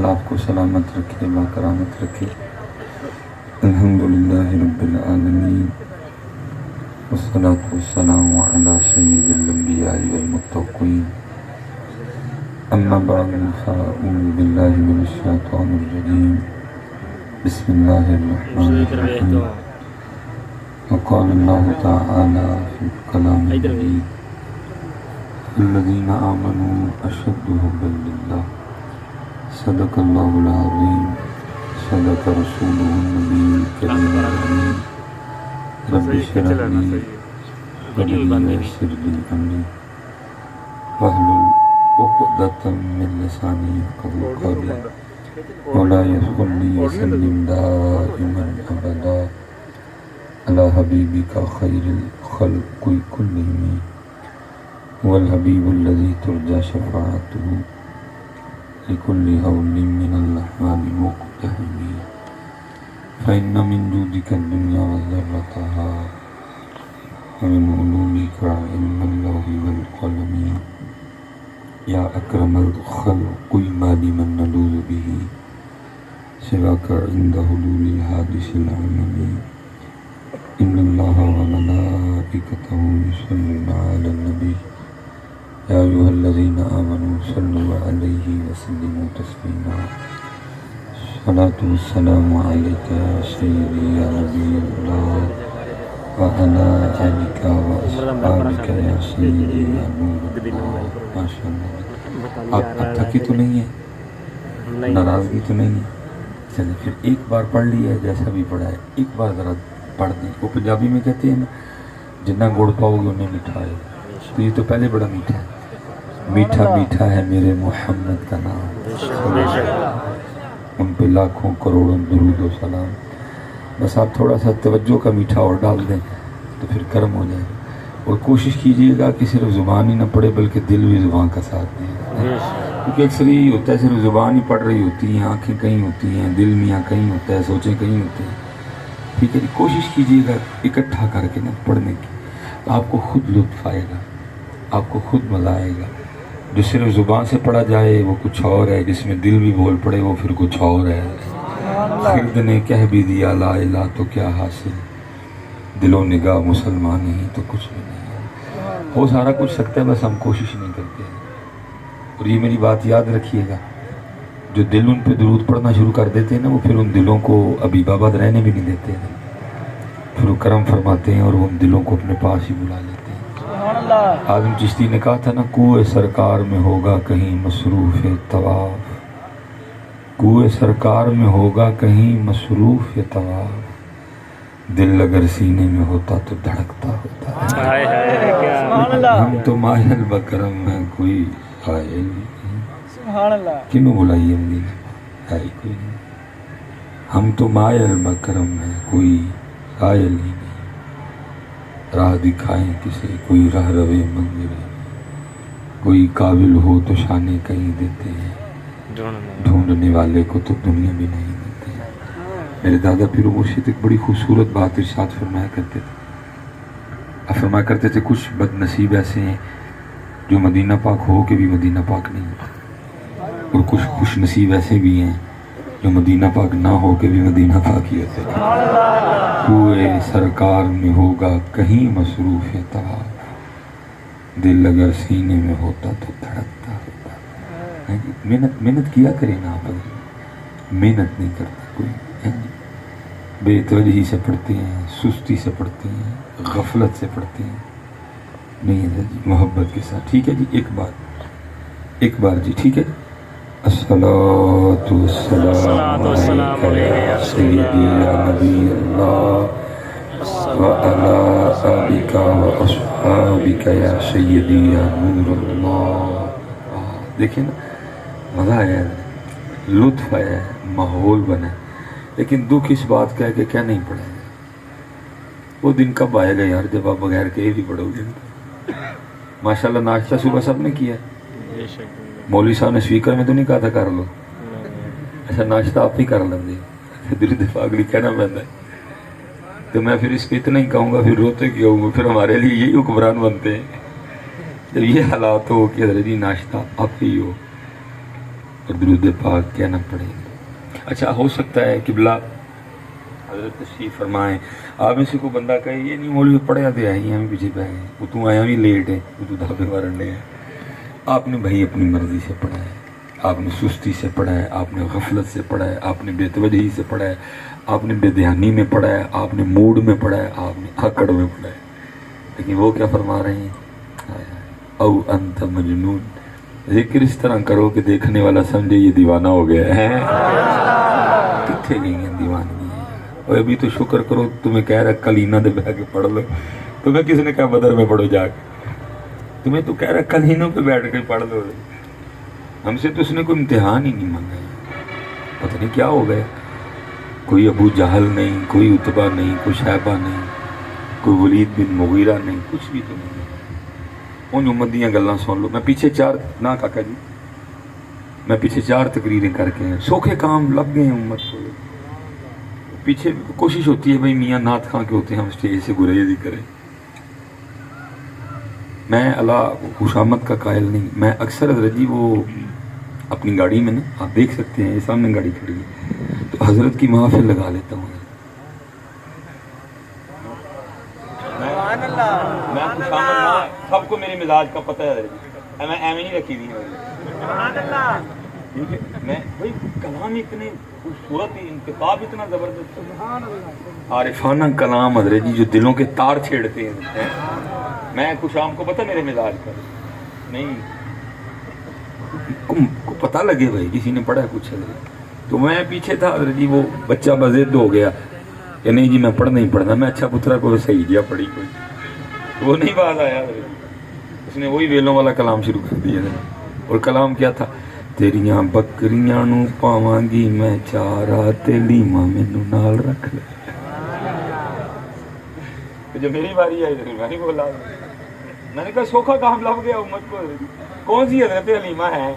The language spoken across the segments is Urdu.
آپ کو سلامت رکھے، باکرامت رکھے۔ الحمدللہ رب العالمین، والصلاة والسلام علی سید الانبیاء والمتقین، اما بعد فاعوذ باللہ من الشیطان الرجیم، بسم اللہ الرحمن الرحیم۔ وقال اللہ تعالی فی الکلام المجید، الذین آمنوا اشد حبا للہ، صدق اللہ العظیم، صدق رسولہ النبی الکریم الامین۔ رب اشرح لی صدری ویسر لی امری واحلل عقدۃ من لسانی یفقهوا قولی مولا صلی وسلم دائما ابدا علی حبیبک خیر الخلق کلہم والحبیب الذی ترجى شفاعته لكل هول من الرحمن مقتحم، فإن من جودك الدنيا وذرتها، ومن علومك علم اللوح والقلم، يا أكرم الخلق ما لمن نلوذ به سواك عند حلول الحادث العمم، إن الله وملائكته يصلون على النبي يا أيها الذين آمنوا صلوا عليه وسلموا تسليما، الصلاة والسلام عليك يا سيدي يا نبي الله وعلى آلك وأصحابك يا سيدي يا نور الله۔ ماشاء اللہ، آپ تھکی تو نہیں ہیں، ناراضگی تو نہیں ہے؟ چلیں پھر ایک بار پڑھ لیا ہے جیسا بھی پڑھا ہے، ایک بار ذرا پڑھ دیں۔ وہ پنجابی میں کہتے ہیں نا، جتنا گڑ پاؤ گے انہیں میٹھا ہے، تو یہ تو پہلے بڑا میٹھا ہے۔ میٹھا میٹھا ہے میرے محمد کا نام، ان پہ لاکھوں کروڑوں درود و سلام۔ بس آپ تھوڑا سا توجہ کا میٹھا اور ڈال دیں تو پھر کرم ہو جائے گا۔ اور کوشش کیجئے گا کہ صرف زبان ہی نہ پڑھے بلکہ دل بھی زبان کا ساتھ دے، کیونکہ اکثر یہی ہوتا ہے، صرف زبان ہی پڑھ رہی ہوتی ہیں، آنکھیں کہیں ہوتی ہیں، دل میاں کہیں ہوتا ہے، سوچیں کہیں ہوتے ہیں۔ ٹھیک ہے جی، کوشش کیجئے گا اکٹھا کر کے نا پڑھنے کی، آپ کو خود لطف آئے گا، آپ کو خود مزہ آئے گا۔ جو صرف زبان سے پڑھا جائے وہ کچھ اور ہے، جس میں دل بھی بول پڑے وہ پھر کچھ اور ہے۔ خرد نے کہہ بھی دیا لا الہ تو کیا حاصل، دل و نگاہ مسلمان نہیں تو کچھ بھی نہیں ہے۔ ہو سارا کچھ سکتا ہے، بس ہم کوشش نہیں کرتے ہیں۔ اور یہ میری بات یاد رکھیے گا، جو دل ان پہ درود پڑھنا شروع کر دیتے ہیں نا، وہ پھر ان دلوں کو ابھی بابا رہنے بھی نہیں دیتے ہیں، پھر وہ کرم فرماتے ہیں اور وہ ان دلوں کو اپنے پاس ہی بلا لیتے ہیں۔ آدم چشتی نے کہا تھا نا، کوئے سرکار میں ہوگا کہیں مصروف طواف، کوئے سرکار میں ہوگا کہیں مصروف طواف، دل اگر سینے میں ہوتا تو دھڑکتا ہوتا ہے۔ ہم تو مائل بکرم ہے کوئی قائل نہیں، کنوں بلائی مدینہ ہے کوئی نہیں، ہم تو مائل بکرم ہے کوئی قائل ہی نہیں، راہ دکھائیں کسے کوئی راہ روے منظرے، کوئی قابل ہو تو شانے کہیں دیتے ہیں، ڈھونڈنے والے کو تو دنیا بھی نہیں دیتے ہیں۔ میرے دادا پیر و مرشد ایک بڑی خوبصورت بات ارشاد فرمایا کرتے تھے، فرمایا کرتے تھے کچھ بد نصیب ایسے ہیں جو مدینہ پاک ہو کے بھی مدینہ پاک نہیں، اور کچھ خوش نصیب ایسے بھی ہیں جو مدینہ پاک نہ ہو کے بھی مدینہ پاک ہی ہوتے ہیں۔ کوئے سرکار میں ہوگا کہیں مصروف طواف، دل اگر سینے میں ہوتا تو دھڑکتا ہوتا۔ محنت کیا کریں نا، آپ محنت نہیں کرتا کوئی، بے توجہی سے پڑھتے ہیں، سستی سے پڑھتے ہیں، غفلت سے پڑھتے ہیں، نہیں ہے جی، محبت کے ساتھ۔ ٹھیک ہے جی، ایک بار جی، ٹھیک ہے۔ الصلاۃ والسلام علیک یا سیدی یا نبی اللہ وعلی آلک واصحابک یا سیدی یا نور اللہ۔ دیکھیں نا، مزہ آیا ہے، لطف آیا ہے، ماحول بنا ہے، لیکن دکھ اس بات کا ہے کہ کیا نہیں پڑھا ہے۔ وہ دن کب آئے گا یار جب آپ بغیر کہے بھی پڑھو گے؟ ماشاءاللہ ناشتہ صبح سب نے کیا ہے، مولوی صاحب نے سپیکر میں تو نہیں کہا تھا کر لو، اچھا ناشتہ آپ ہی کر لیں گے، درود پاک کہنا پڑتا ہے۔ تو میں پھر اس پہ اتنا ہی کہوں گا، پھر روتے کیا ہوں گا، پھر ہمارے لیے یہی حکمران بنتے ہیں جب یہ حالات ہو کہ حضرت جی ناشتہ آپ ہی ہو، اور درود پاک کہنا پڑے گا. اچھا ہو سکتا ہے قبلہ حضرت تشریف فرمائیں آپ میں سے کوئی بندہ کہے یہ نہیں مولوی پڑھیا تو آئی ہیں پیچھے پہ ہیں وہ تو آیا بھی لیٹ ہے وہ تو دھابے مارنے ہیں. آپ نے بھائی اپنی مرضی سے پڑھا ہے, آپ نے سستی سے پڑھا ہے, آپ نے غفلت سے پڑھا ہے, آپ نے بے توجہی سے پڑھا ہے, آپ نے بے دھیانی میں پڑھا ہے, آپ نے موڈ میں پڑھا ہے, آپ نے اکڑ میں پڑھا ہے. لیکن وہ کیا فرما رہے ہیں, او انت مجنون, ذکر اس طرح کرو کہ دیکھنے والا سمجھے یہ دیوانہ ہو گیا ہے. کتنے گئی ہیں دیوانگی. اور ابھی تو شکر کرو تمہیں کہہ رہا کلینہ دے بیٹھ کے پڑھ لو, تمہیں کس نے کہا بدر میں پڑھو جا کے, تمہیں تو کہہ رہا کلینوں پہ بیٹھ کے پڑھ لو. ہم سے تو اس نے کوئی امتحان ہی نہیں مانگا, پتہ نہیں کیا ہو گیا. کوئی ابو جہل نہیں, کوئی اتبا نہیں, کوئی شیبہ نہیں, کوئی ولید بن مغیرہ نہیں, کچھ بھی تو نہیں. ان امت دیاں گلاں سن لو. میں پیچھے 4 نہ کاکا جی میں پیچھے 4 تقریریں کر کے ہیں, سوکھے کام لگ گئے ہیں امت کو. پیچھے کوشش ہوتی ہے بھائی میاں نعت خاں کے ہوتے ہیں ہم اسٹیج سے گریز ہی کریں. میں اللہ خوشامد کا قائل نہیں, میں اکثر حضرت جی وہ اپنی گاڑی میں نا آپ دیکھ سکتے ہیں سامنے گاڑی کھڑی ہے تو حضرت کی محافل لگا لیتا ہوں. میں خوشامد سب کو میرے مزاج کا پتہ ہے حضرت جی, میں ایویں نہیں رکھی دی. میں بھائی کلام اتنے خوبصورت, انتخاب اتنا زبردست, عارفانہ کلام حضرت جی جو دلوں کے تار چھیڑتے ہیں. میں خوشام کو پتہ میرے مزاج کا نہیں, کو پتہ لگے بھائی کسی نے پڑھا کچھ ہے. تو میں پیچھے تھا حضرت جی, وہ بچہ بضد ہو گیا کہ نہیں جی میں پڑھنا ہی پڑھنا. میں اچھا پترا کو صحیح گیا پڑھی کوئی, وہ نہیں بات آیا. اس نے وہی ویلوں والا کلام شروع کر دیا. اور کلام کیا تھا, تیریاں بکریاں نو پاواں گی میں چارہ تے لیما مینوں نال رکھ لے. جب میری باری آئی تو میں نہیں بولا, میں نے کہا سوکھا کام لگ گیا امت کو. کون سی حضرت حلیمہ ہے,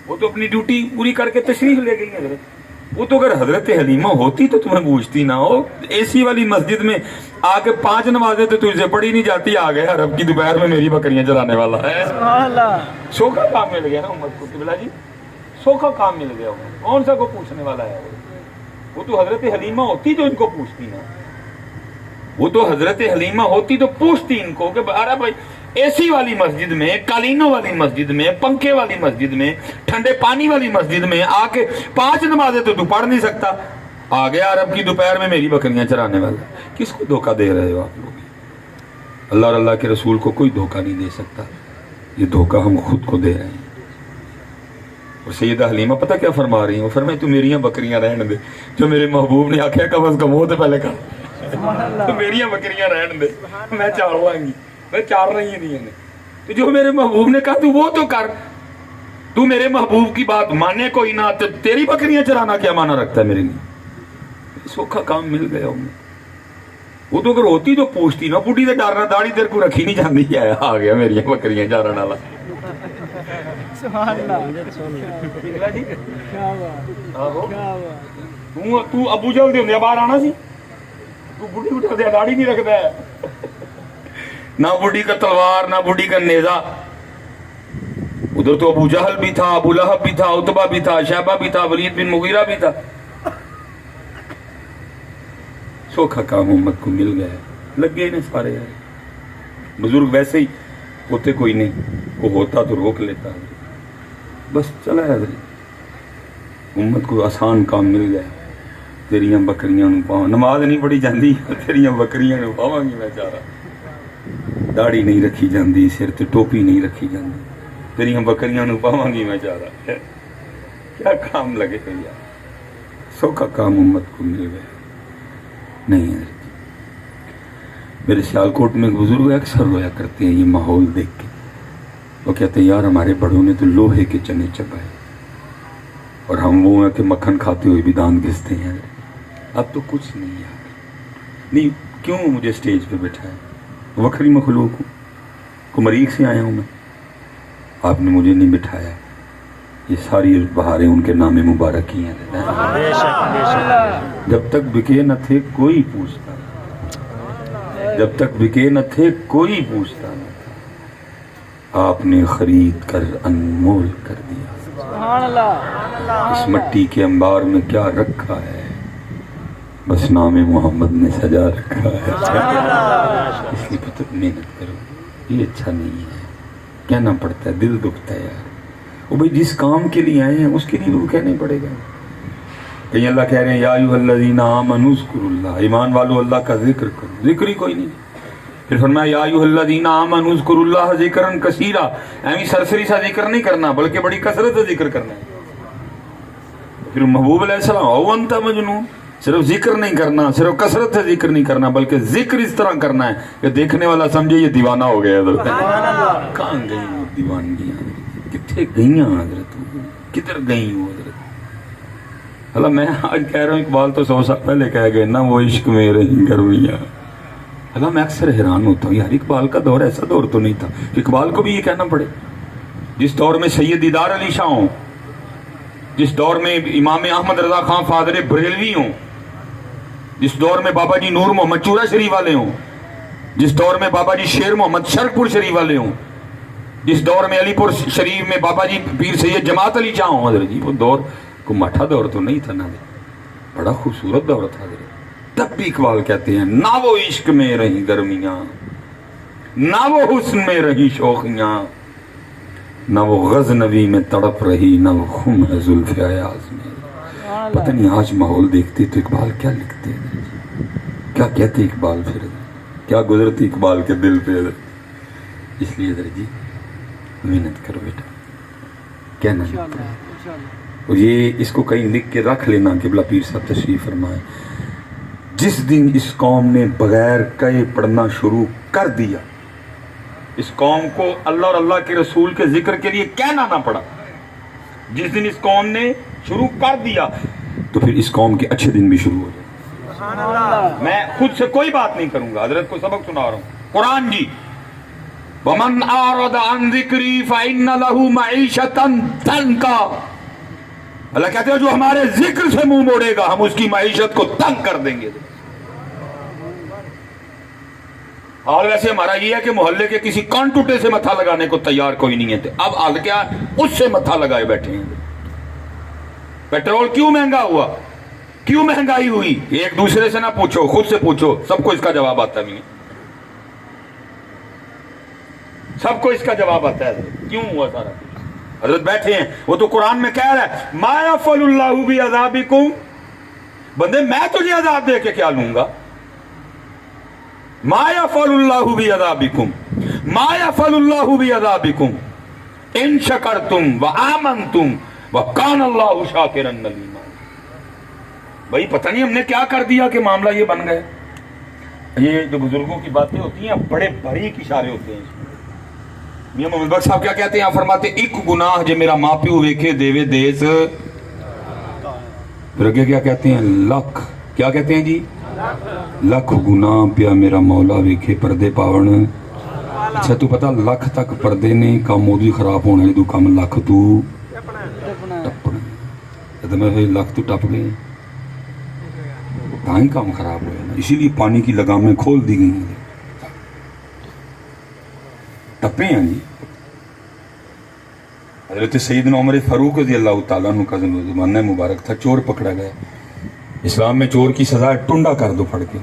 وہ تو اپنی ڈیوٹی پوری کر کے تشریف لے گئی حضرت. وہ تو اگر حضرت حلیمہ ہوتی تو تمہیں پوچھتی نہ ہو. اے سی والی مسجد میں آ کے 5 نمازیں تو تجھ سے پڑھی نہیں جاتی, آ گیا رب کی دوپہر میں میری بکریاں چرانے والا ہے. سوکھا کام مل گیا نا امت کو قبلہ جی, سوکھا کام مل گیا. کون سا کو پوچھنے والا ہے, وہ تو حضرت حلیمہ ہوتی تو ان کو پوچھتی نا. وہ تو حضرت حلیمہ ہوتی تو پوچھتی ان کو کہ ارے بھائی اے سی والی مسجد میں, قالینوں والی مسجد میں, پنکھے والی مسجد میں, ٹھنڈے پانی والی مسجد میں آ کے 5 نمازیں تو پڑھ نہیں سکتا, آ گیا عرب کی دوپہر میں میری بکریاں چرانے والا. کس کو دھوکہ دے رہے ہو آپ لوگ؟ اللہ اور اللہ کے رسول کو کوئی دھوکہ نہیں دے سکتا, یہ دھوکہ ہم خود کو دے رہے ہیں. اور سیدہ حلیمہ پتہ کیا فرما رہی ہیں, وہ فرمائے تو میریاں بکریاں رہن دے, جو میرے محبوب نے آخیا کم از کم وہ تو پہلے کہا تو میریاں بکریاں رہن دے, میں چارواں گی, میں چار رہی ہیں نہیں. تو جو میرے محبوب نے کہا تو وہ تو کر, تو میرے محبوب کی بات مانے کوئی نہ, تو تیری بکریاں چرانا کیا مانا رکھتا ہے میرے لیے؟ سوکھا کام مل گیا ہوں. وہ تو اگر ہوتی تو پوچھتی نا, بوٹی سے ڈارنا داڑھی تیرے کو رکھی نہیں جاندی ہے, آ گیا میری بکریاں چارن والا. تو ابو جہل دے ہوندے باہر آنا سی, تو بوٹی اٹھا دیا داڑھی نہیں رکھتا ہے, نہ بوٹی کا تلوار نہ بوٹی کا نیزہ. ادھر تو ابو جہل بھی تھا, ابو لہب بھی تھا, اتبا بھی تھا, شیبہ بھی تھا, ولید بن مغیرہ بھی تھا. سوکھا کام امت کو مل گیا ہے, لگ گئے نا سارے. بزرگ ویسے ہی ہوتے کوئی نہیں, وہ ہوتا تو روک لیتا, بس چلا ہے. امت کو آسان کام مل گیا. تیریاں بکریاں نو پاواں, نماز نہیں پڑھی جاندی, تیریاں بکریاں نو پاواں گی میں چارہ. داڑھی نہیں رکھی جاندی, سر تے ٹوپی نہیں رکھی جاندی, تیریاں بکریاں نو پاواں گی میں چارہ. کیا کام لگے بھیا, سوکھا کام امت کو مل گیا. نہیں ہے. میرے سیالکوٹ میں ایک بزرگ اکثر رویا کرتے ہیں یہ ماحول دیکھ کے. وہ کہتے ہیں یار ہمارے بڑوں نے تو لوہے کے چنے چبائے, اور ہم وہ ہیں کہ مکھن کھاتے ہوئے بھی دانت گھستے ہیں. اب تو کچھ نہیں یار. نہیں کیوں مجھے سٹیج پہ بٹھایا, وکھری مخلوق ہوں, کو مریخ سے آیا ہوں میں, آپ نے مجھے نہیں بٹھایا. یہ ساری بہاریں ان کے نام مبارک کی ہیں. جب تک بکے نہ تھے کوئی پوچھتا, جب تک بکے نہ تھے کوئی پوچھتا نہ تھا, آپ نے خرید کر انمول کر دیا. سبحان اللہ. اس مٹی کے انبار میں کیا رکھا ہے؟ بس نام محمد نے سجا رکھا ہے. اس لیے پتہ محنت کرو. یہ اچھا نہیں ہے کہنا پڑتا ہے, دل دکھتا ہے یار. وہ بھائی جس کام کے لیے آئے ہیں اس کے لیے وہ کہنا ہی پڑے گا. کہیں اللہ کہہ رہے ہیں یا ایھا الذین آمنوا اذکروا اللہ, ایمان والو اللہ کا ذکر کرو. ذکر ہی کوئی نہیں. پھر فرمایا یا ایھا الذین آمنوا اذکروا اللہ ذکرا کثیرا. ایویں سرسری سا ذکر نہیں کرنا بلکہ بڑی کثرت سے ذکر کرنا ہے. پھر محبوب علیہ السلام او انت مجنون, صرف ذکر نہیں کرنا, صرف کثرت سے ذکر نہیں کرنا بلکہ ذکر اس طرح کرنا ہے کہ دیکھنے والا سمجھے یہ دیوانہ ہو گیا. حضرت کہاں گئی وہ دیوانگیاں, کتنے گئیاں حضرت, کدھر گئی وہ حضرت. اللہ میں آج کہہ رہا ہوں اقبال تو 100 سال پہلے کہہ گئے نہ وہ عشق میں رہی گرمیاں. اللہ میں اکثر حیران ہوتا ہوں یار اقبال کا دور ایسا دور تو نہیں تھا اقبال کو بھی یہ کہنا پڑے. جس دور میں سید دیدار علی شاہ ہوں, جس دور میں امام احمد رضا خان فادر بریلوی ہوں, جس دور میں بابا جی نور محمد چورا شریف والے ہوں, جس دور میں بابا جی شیر محمد شرک پور شریف والے ہوں, جس دور میں علی پور شریف میں بابا جی پیر سید جماعت علی شاہ ہوں. حضرت جی وہ دور کو مٹھا دور تو نہیں تھا نا, بڑا خوبصورت دور تھا حضرت. تب بھی اقبال کہتے ہیں نہ وہ عشق میں رہی گرمیاں, نہ وہ حسن میں رہی شوخیاں, نہ وہ غزنوی میں تڑپ رہی, نہ وہ خم ہے زلف ایاز میں. پتہ نہیں آج ماحول دیکھتے تو اقبال کیا لکھتے ہیں, کیا کہتے اقبال, پھر کیا گزرتی اقبال کے دل پہ. اس لیے حضرت جی محنت کرو بیٹا, کہنا نہیں پڑے. اور یہ اس کو کہیں لکھ کے رکھ لینا کہ بلا پیر صاحب تشریف فرمائے, جس دن اس قوم نے بغیر کہے پڑھنا شروع کر دیا, اس قوم کو اللہ اور اللہ کے رسول کے ذکر کے لیے کہنا نہ پڑا, جس دن اس قوم نے شروع کر دیا تو پھر اس قوم کے اچھے دن بھی شروع ہو جائے. میں خود سے کوئی بات نہیں کروں گا, حضرت کو سبق سنا رہا ہوں. قرآن جی وَمَنْ أَعْرَضَ عَنْ ذِكْرِي فَإِنَّ لَهُ مَعِيشَةً ضَنْكًا. اللہ کہتے ہیں جو ہمارے ذکر سے منہ موڑے گا ہم اس کی معیشت کو تنگ کر دیں گے. حال ویسے ہمارا یہ ہے کہ محلے کے کسی کان ٹوٹے سے متھا لگانے کو تیار کوئی نہیں ہے. اب حال کیا اس سے متھا لگائے بیٹھے ہیں. پیٹرول کیوں مہنگا ہوا, کیوں مہنگائی ہوئی, ایک دوسرے سے نہ پوچھو, خود سے پوچھو, سب کو اس کا جواب آتا ہے. سب کو اس کا جواب آتا ہے کیوں ہوا سارا. حضرت بیٹھے ہیں, وہ تو قرآن میں کہہ رہا ہے ما یفعل اللہ بعذابکم, بندے میں تجھے عذاب دے کے کیا لوں گا. ما یفعل اللہ بعذابکم, ما یفعل اللہ بعذابکم ان شکرتم وآمنتم وکان اللہ شاکرا علیما. بھائی پتہ نہیں ہم نے کیا کر دیا کہ معاملہ یہ بن گیا. یہ جو بزرگوں کی باتیں ہوتی ہیں بڑے باریک اشارے ہوتے ہیں. میاں محمد بخش صاحب کیا کہتے ہیں, آپ فرماتے ایک گناہ جو میرا ماں پیو ویکھے دیوے دیس, پھر اگے کیا کہتے ہیں لکھ, کیا کہتے ہیں جی لکھ گناہ پیا میرا مولا ویکھے پردے پاون. اچھا تو پتا لکھ تک پردے نے کام مودی خراب ہونا ہے, تو کام لکھ تو ٹپنا. تو میں لکھ تو ٹپ گئے کہاں ہی کام خراب ہوئے نا, اسی لیے پانی کی لگامیں کھول دی گئی ہیں, ٹپے ہیں جی. حضرت سیدنا عمر فاروق رضی اللہ تعالیٰ عنہ کا زمانہ مبارک تھا, چور پکڑا گیا. اسلام میں چور کی سزا ٹنڈا کر دو پھڑ کے.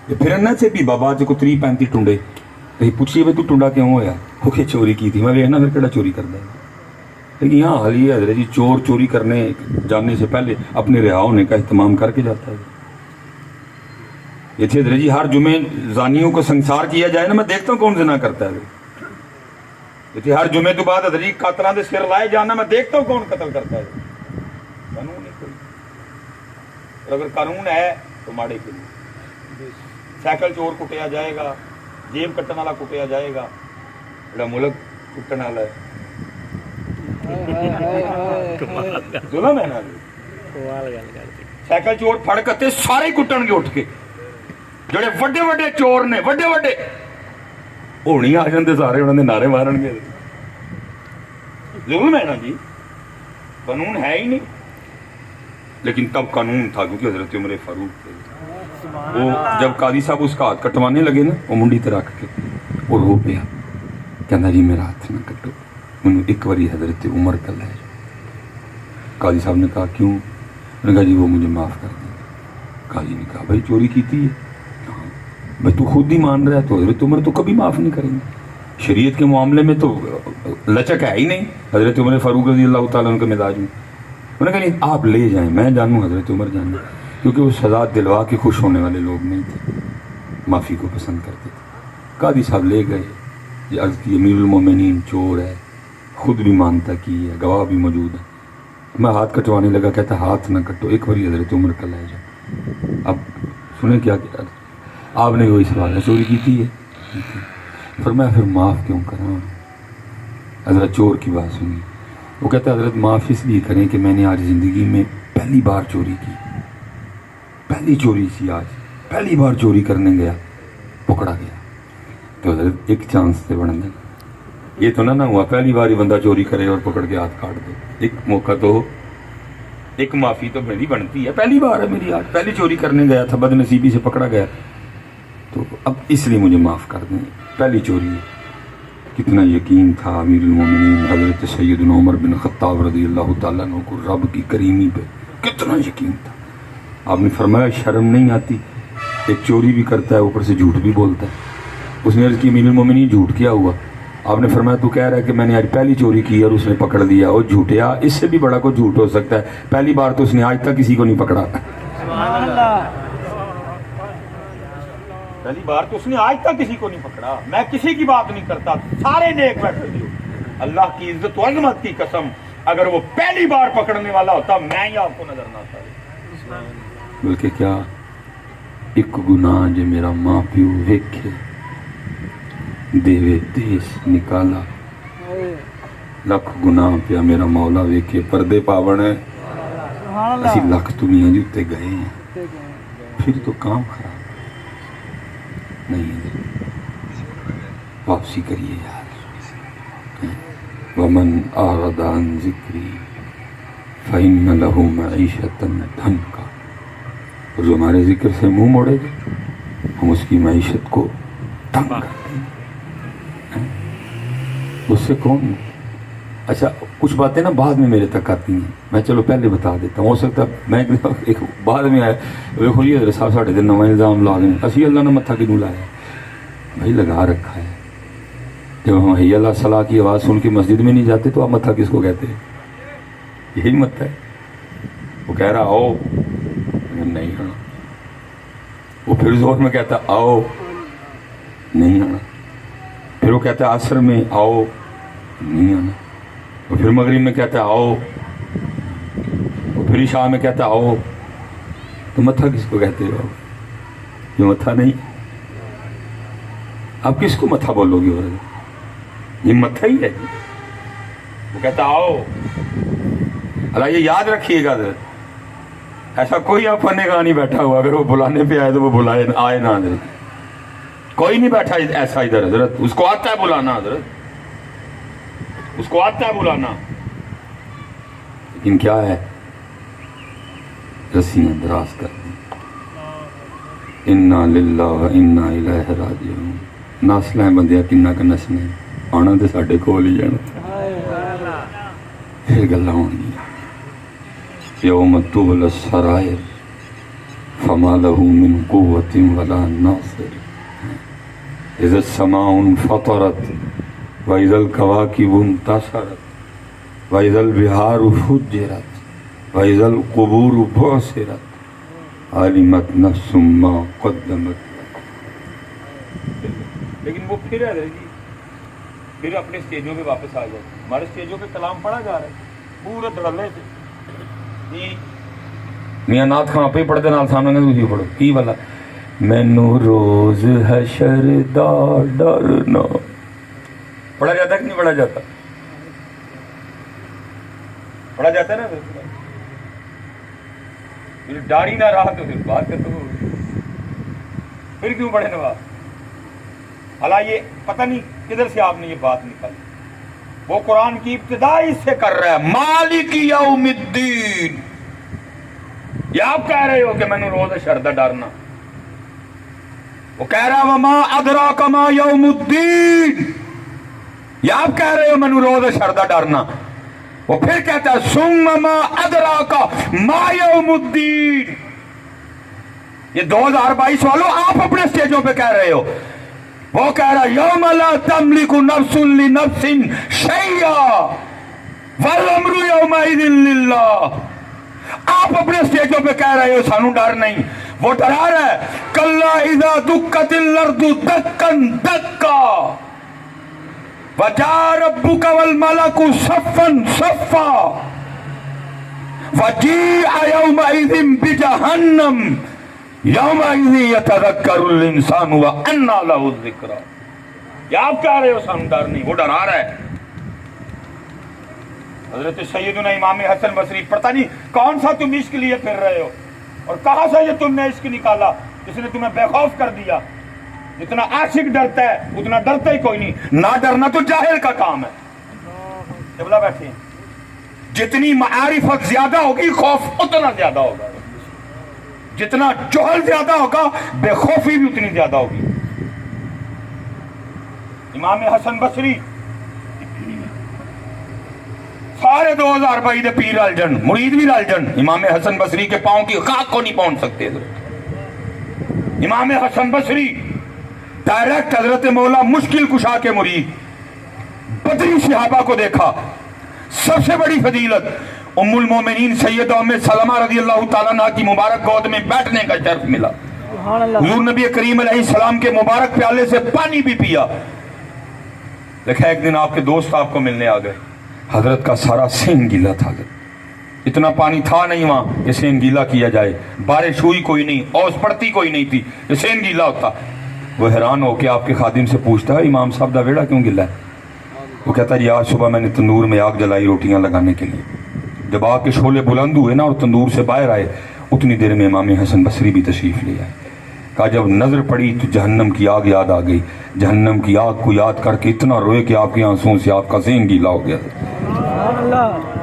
یہ پھرنا سے بھی بابا جو کو 30-35 ٹنڈے, کہیں پوچھئے بھائی تو ٹنڈا کیوں ہویا, وہ کہ چوری کی تھی. میں کہنا پھر کڑا چوری کر دیں. لیکن یہاں حال یہ حضرت جی چور چوری کرنے جانے سے پہلے اپنے رہا ہونے کا اہتمام کر کے جاتا ہے. یہ تھے حضرت جی ہر جمعے زانیوں کو سنسار کیا جائے نا, میں دیکھتا ہوں کون زنا کرتا ہے. ہر جمعے تو بعد حضرت قاتلاں دے سر لائے جانا, میں دیکھتا ہوں کون قتل کرتا ہے. قانون نہیں کوئی, اور اگر قانون ہے تو ماڑے کے لیے. سائیکل چور کٹیا جائے گا, جیب کٹن والا کٹیا جائے گا, جڑا ملک کٹن والا ہے ظلم ہے نا. سائیکل چور پھڑ کتے سارے کٹن گے اٹھ کے, جڑے وڈے وڈے چور نے وڈے وڈے ہونی آ جاندے سارے انہوں نے نعرے مارن گے. ظلم ہے نا جی, قانون ہے ہی نہیں. لیکن تب قانون تھا کیونکہ حضرت عمر فاروق تھے. وہ جب قاضی صاحب اس کا ہاتھ کٹوانے لگے نا, وہ منڈی تے رکھ کے وہ رو پیا, کہنا جی میرا ہاتھ نہ کٹو, مینوں ایک باری حضرت عمر کا لے جاؤ. قاضی صاحب نے کہا کیوں؟ انہوں نے کہا جی وہ مجھے معاف کر دیں. قاضی نے کہا بھائی چوری کی تھی بھائی تو خود ہی مان رہا ہے تو حضرت عمر تو کبھی معاف نہیں کریں گے. شریعت کے معاملے میں تو لچک ہے ہی نہیں حضرت عمر فاروق رضی اللہ تعالیٰ عنہ کے مزاج میں. انہوں نے کہا نہیں آپ لے جائیں، میں جانوں حضرت عمر جانوں، کیونکہ وہ سزا دلوا کے خوش ہونے والے لوگ نہیں تھے، معافی کو پسند کرتے تھے. قاضی صاحب لے گئے، یہ عرض کی امیر المومنین چور ہے، خود بھی مانتا کی ہے، گواہ بھی موجود ہے. میں ہاتھ کٹوانے لگا، کہتا ہاتھ نہ کٹو، ایک بار حضرت عمر کا لے جاؤ. اب سنیں کیا کہ آپ نے وہی سوال ہے چوری کی تھی ہے، فرمایا پھر معاف کیوں کرا؟ حضرت چور کی بات سنی. وہ کہتا ہے حضرت معاف اس لیے کریں کہ میں نے آج زندگی میں پہلی بار چوری کی، پہلی چوری تھی آج، پہلی بار چوری کرنے گیا، پکڑا گیا. تو حضرت ایک چانس سے بڑھنے لگا. یہ تو نہ ہوا پہلی بار ہی بندہ چوری کرے اور پکڑ کے ہاتھ کاٹ دے. ایک موقع تو، ایک معافی تو میری بنتی ہے. پہلی بار ہے میری، آج پہلی چوری کرنے گیا تھا، بد نصیبی سے پکڑا گیا، تو اب اس لیے مجھے معاف کر دیں، پہلی چوری ہے. کتنا یقین تھا امیر المومنین حضرت سیدنا عمر بن خطاب رضی اللہ تعالیٰ عنہ کو رب کی کریمی پہ، کتنا یقین تھا. آپ نے فرمایا شرم نہیں آتی، ایک چوری بھی کرتا ہے اوپر سے جھوٹ بھی بولتا ہے. اس نے عرض کی امیر المومنین جھوٹ کیا ہوا؟ آپ نے فرمایا تو کہہ رہا ہے کہ میں نے آج پہلی چوری کی اور اس نے پکڑ دیا. اور جھوٹیا، اس سے بھی بڑا کوئی جھوٹ ہو سکتا ہے؟ پہلی بار تو اس نے آج تک کسی کو نہیں پکڑا. سبحان اللہ. پہلی بار تو اس نے آج تک کسی کو نہیں پکڑا. میں کسی کی بات نہیں کرتا، سارے نیک بیٹھے دیو. اللہ کی عزت و عظمت کی قسم، اگر وہ پہلی بار پکڑنے والا ہوتا میں ہی آپ کو نظر نہ آتا. بلکہ کیا ایک گناہ جو میرا ماں پیو ویکھے دیوے دیس نکالا، لکھ گناہ پیا میرا مولا ویکھے پردے پاون ہے. سبحان اسی اللہ. لکھ دنیا جی اتنے گئے ہیں، پھر تو کام خراب نہیں ہے. واپسی کریے یار. ومن اعرض عن ذکری فإن له معیشۃ ضنکا. اور جو ہمارے ذکر سے منہ موڑے گا ہم اس کی معیشت کو تنگ کر دیں گے. اس سے کون؟ اچھا کچھ باتیں نا بعد میں میرے تک آتی ہیں، میں چلو پہلے بتا دیتا ہوں. ہو سکتا میں ایک بعد میں آیا ویکھو جی حضرت صاحب ساڈے تے نواں الزام لا گئے. اسی اللہ نے متھا کیوں لایا؟ بھائی لگا رکھا ہے. جب ہم حی اللہ صلاح کی آواز سن کے مسجد میں نہیں جاتے تو آپ متھا کس کو کہتے ہیں؟ یہی متھا ہے. وہ کہہ رہا آؤ، نہیں آنا. وہ پھر زور میں کہتا آؤ، نہیں آنا. پھر وہ کہتا عصر میں آؤ، نہیں آنا. وہ پھر مغرب میں کہتا آؤ، وہ پھر عشاء میں کہتا آؤ. تو متھا کس کو کہتے ہو؟ یہ متھا نہیں. آپ کس کو متھا بولو گے؟ یہ متھا ہی ہے جی. وہ کہتا آؤ. اللہ یہ یاد رکھیے گا حضرت، ایسا کوئی آپ پڑھنے کا نہیں بیٹھا ہوا، اگر وہ بلانے پہ آئے تو وہ بلائے آئے نہ حضرت. کوئی نہیں بیٹھا ایسا ادھر حضرت، اس کو آتا ہے بلانا حضرت، اس کو آتا ہے بلانا. لیکن کیا ہے؟ رسیاں دراز کر دیں. انا للہ و انا الیہ راجعون. نسل ہے بندیا کنہ کا نسنے آنا تو ساڈے کول ہی جانا. پھر گلاں ہونگیاں. یوم تبل السرائر فما له من قوة ولا ناصر. اذا السماء انفطرت واذا الكواكب انتثرت واذا البحار فجرت واذا القبور بعثرت علمت نفس ما قدمت. لیکن وہ پھر ہے جی، پھر اپنے اسٹیجوں پہ واپس آ جائے. ہمارے اسٹیجوں پہ کلام پڑھا جا رہا ہے پورے دھڑلے سے جی. میاں نعت خان پہ پڑھتے نال سامنے تھی پڑھو کی والا مینو روز حشر دا ڈرنا. پڑھا جاتا ہے کہ نہیں پڑھا جاتا؟ پڑھا جاتا ہے نا. پھر ڈر ہی نہ رہا تو پھر بات کرتے ہو، پھر کیوں پڑھے نواز؟ حالانکہ یہ پتہ نہیں کدھر سے آپ نے یہ بات نکالی. وہ قرآن کی ابتدا اس سے کر رہا ہے مالک یوم الدین. یہ آپ کہہ رہے ہو کہ میں نے روز شردہ ڈرنا. وہ کہہ رہا وما ادراک ما یوم الدین. یہ آپ کہہ رہے ہو میں نے روز شردہ ڈرنا. وہ پھر کہتا ہے ثم ما ادراک ما یوم الدین. یہ 2022 والوں آپ اپنے سٹیجوں پہ کہہ رہے ہو. وہ کہہ رہا یوم لا تملک نفس لنفس شیئا والامر یومئذ للہ. آپ اپنے سٹیجوں پہ کہہ رہے ہو سانو ڈر نہیں. وہ ڈرا رہا ہے کلا اذا دکت الارض دکا دکا وجاء ربک والملک صفا صفا وجیء یومئذ بجہنم یومئذ یتذکر الانسان وانیٰ لہ الذکریٰ. کیا آپ کہہ رہے ہو سانو ڈر نہیں؟ وہ ڈرا رہا ہے. حضرت سیدنا امام حسن بصری پتہ نہیں کون سا تم عشق لیے پھر رہے ہو اور کہاں سے یہ تم نے عشق نکالا جس نے تمہیں بے خوف کر دیا. جتنا عاشق ڈرتا ہے اتنا ڈرتا ہی کوئی نہیں. نہ ڈرنا تو جاہل کا کام ہے. قبلہ بیٹھے ہیں. جتنی معارفت زیادہ ہوگی خوف اتنا زیادہ ہوگا. جتنا جہل زیادہ ہوگا بے خوفی بھی اتنی زیادہ ہوگی. امام حسن بصری سارے 2022 دے پیر رل جن مرید بھی رل جن امام حسن بصری کے پاؤں کی خاک کو نہیں پہنچ سکتے. امام حسن بصری ڈائریکٹ حضرت مولا مشکل کشا کے مرید. بدری صحابہ کو دیکھا. سب سے بڑی فضیلت ام المومنین سیدہ ام سلمہ رضی اللہ تعالیٰ عنہ کی مبارک گود میں بیٹھنے کا شرف ملا. حضور نبی کریم علیہ السلام کے مبارک پیالے سے پانی بھی پیا. لکھا ایک دن آپ کے دوست آپ کو ملنے آ گئے. حضرت کا سارا سین گیلا تھا. اتنا پانی تھا نہیں وہاں کہ سین گیلا کیا جائے. بارش ہوئی کوئی نہیں, اوس پڑتی کوئی نہیں تھی کہ سین گیلا ہوتا. وہ حیران ہو کے آپ کے خادم سے پوچھتا ہے امام صاحب دا ویڑا کیوں گلا ہے؟ وہ کہتا ہے جی آج صبح میں نے تندور میں آگ جلائی روٹیاں لگانے کے لیے. جب آگ کے شعلے بلند ہوئے نا اور تندور سے باہر آئے اتنی دیر میں امام حسن بصری بھی تشریف لے آئے. کہا جب نظر پڑی تو جہنم کی آگ یاد آ گئی. جہنم کی آگ کو یاد کر کے اتنا روئے کہ آپ کے آنسوں سے آپ کا ذہن گیلا ہو گیا.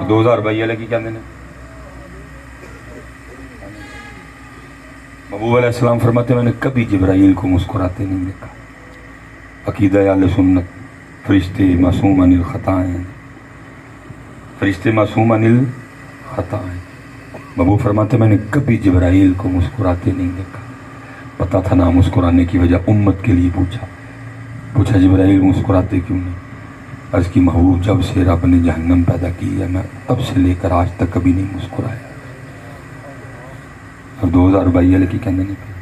2022 لگی کہندے نے. محبوب علیہ السلام فرماتے میں نے کبھی جبرائیل کو مسکراتے نہیں دیکھا. عقیدہ اہل سنت فرشتے معصوم عن الخطائیں. فرشتے معصوم عن الخطائیں. محبوب فرماتے میں نے کبھی جبرائیل کو مسکراتے نہیں دیکھا. پتا تھا نہ مسکرانے کی وجہ. امت کے لیے پوچھا جبرائیل مسکراتے کیوں نہیں؟ عرض کی محبوب جب سے رب نے جہنم پیدا کی ہے میں تب سے لے کر آج تک کبھی نہیں مسکرایا. اور 2022 کی کہنے نہیں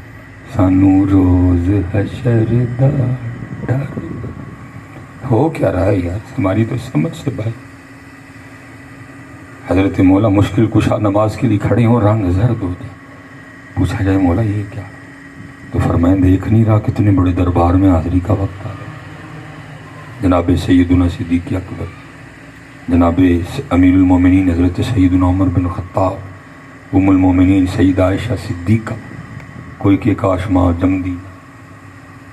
سانو روز حشر دا ڈر. ہو کیا رہا ہے یار ہماری تو سمجھ سے بھائی. حضرت مولا مشکل کشا نماز کے لیے کھڑے ہوں رنگ زرد ہو جائے. پوچھا جائے مولا یہ کیا؟ تو فرمائیں دیکھ نہیں رہا کتنے بڑے دربار میں حاضری کا وقت آ گیا. جناب سیدنا صدیق اکبر, جناب امیر المومنین حضرت سیدنا عمر بن خطاب, ام المومنین سیدہ عائشہ صدیقہ. کوئی کہ کاش ماں جم دی,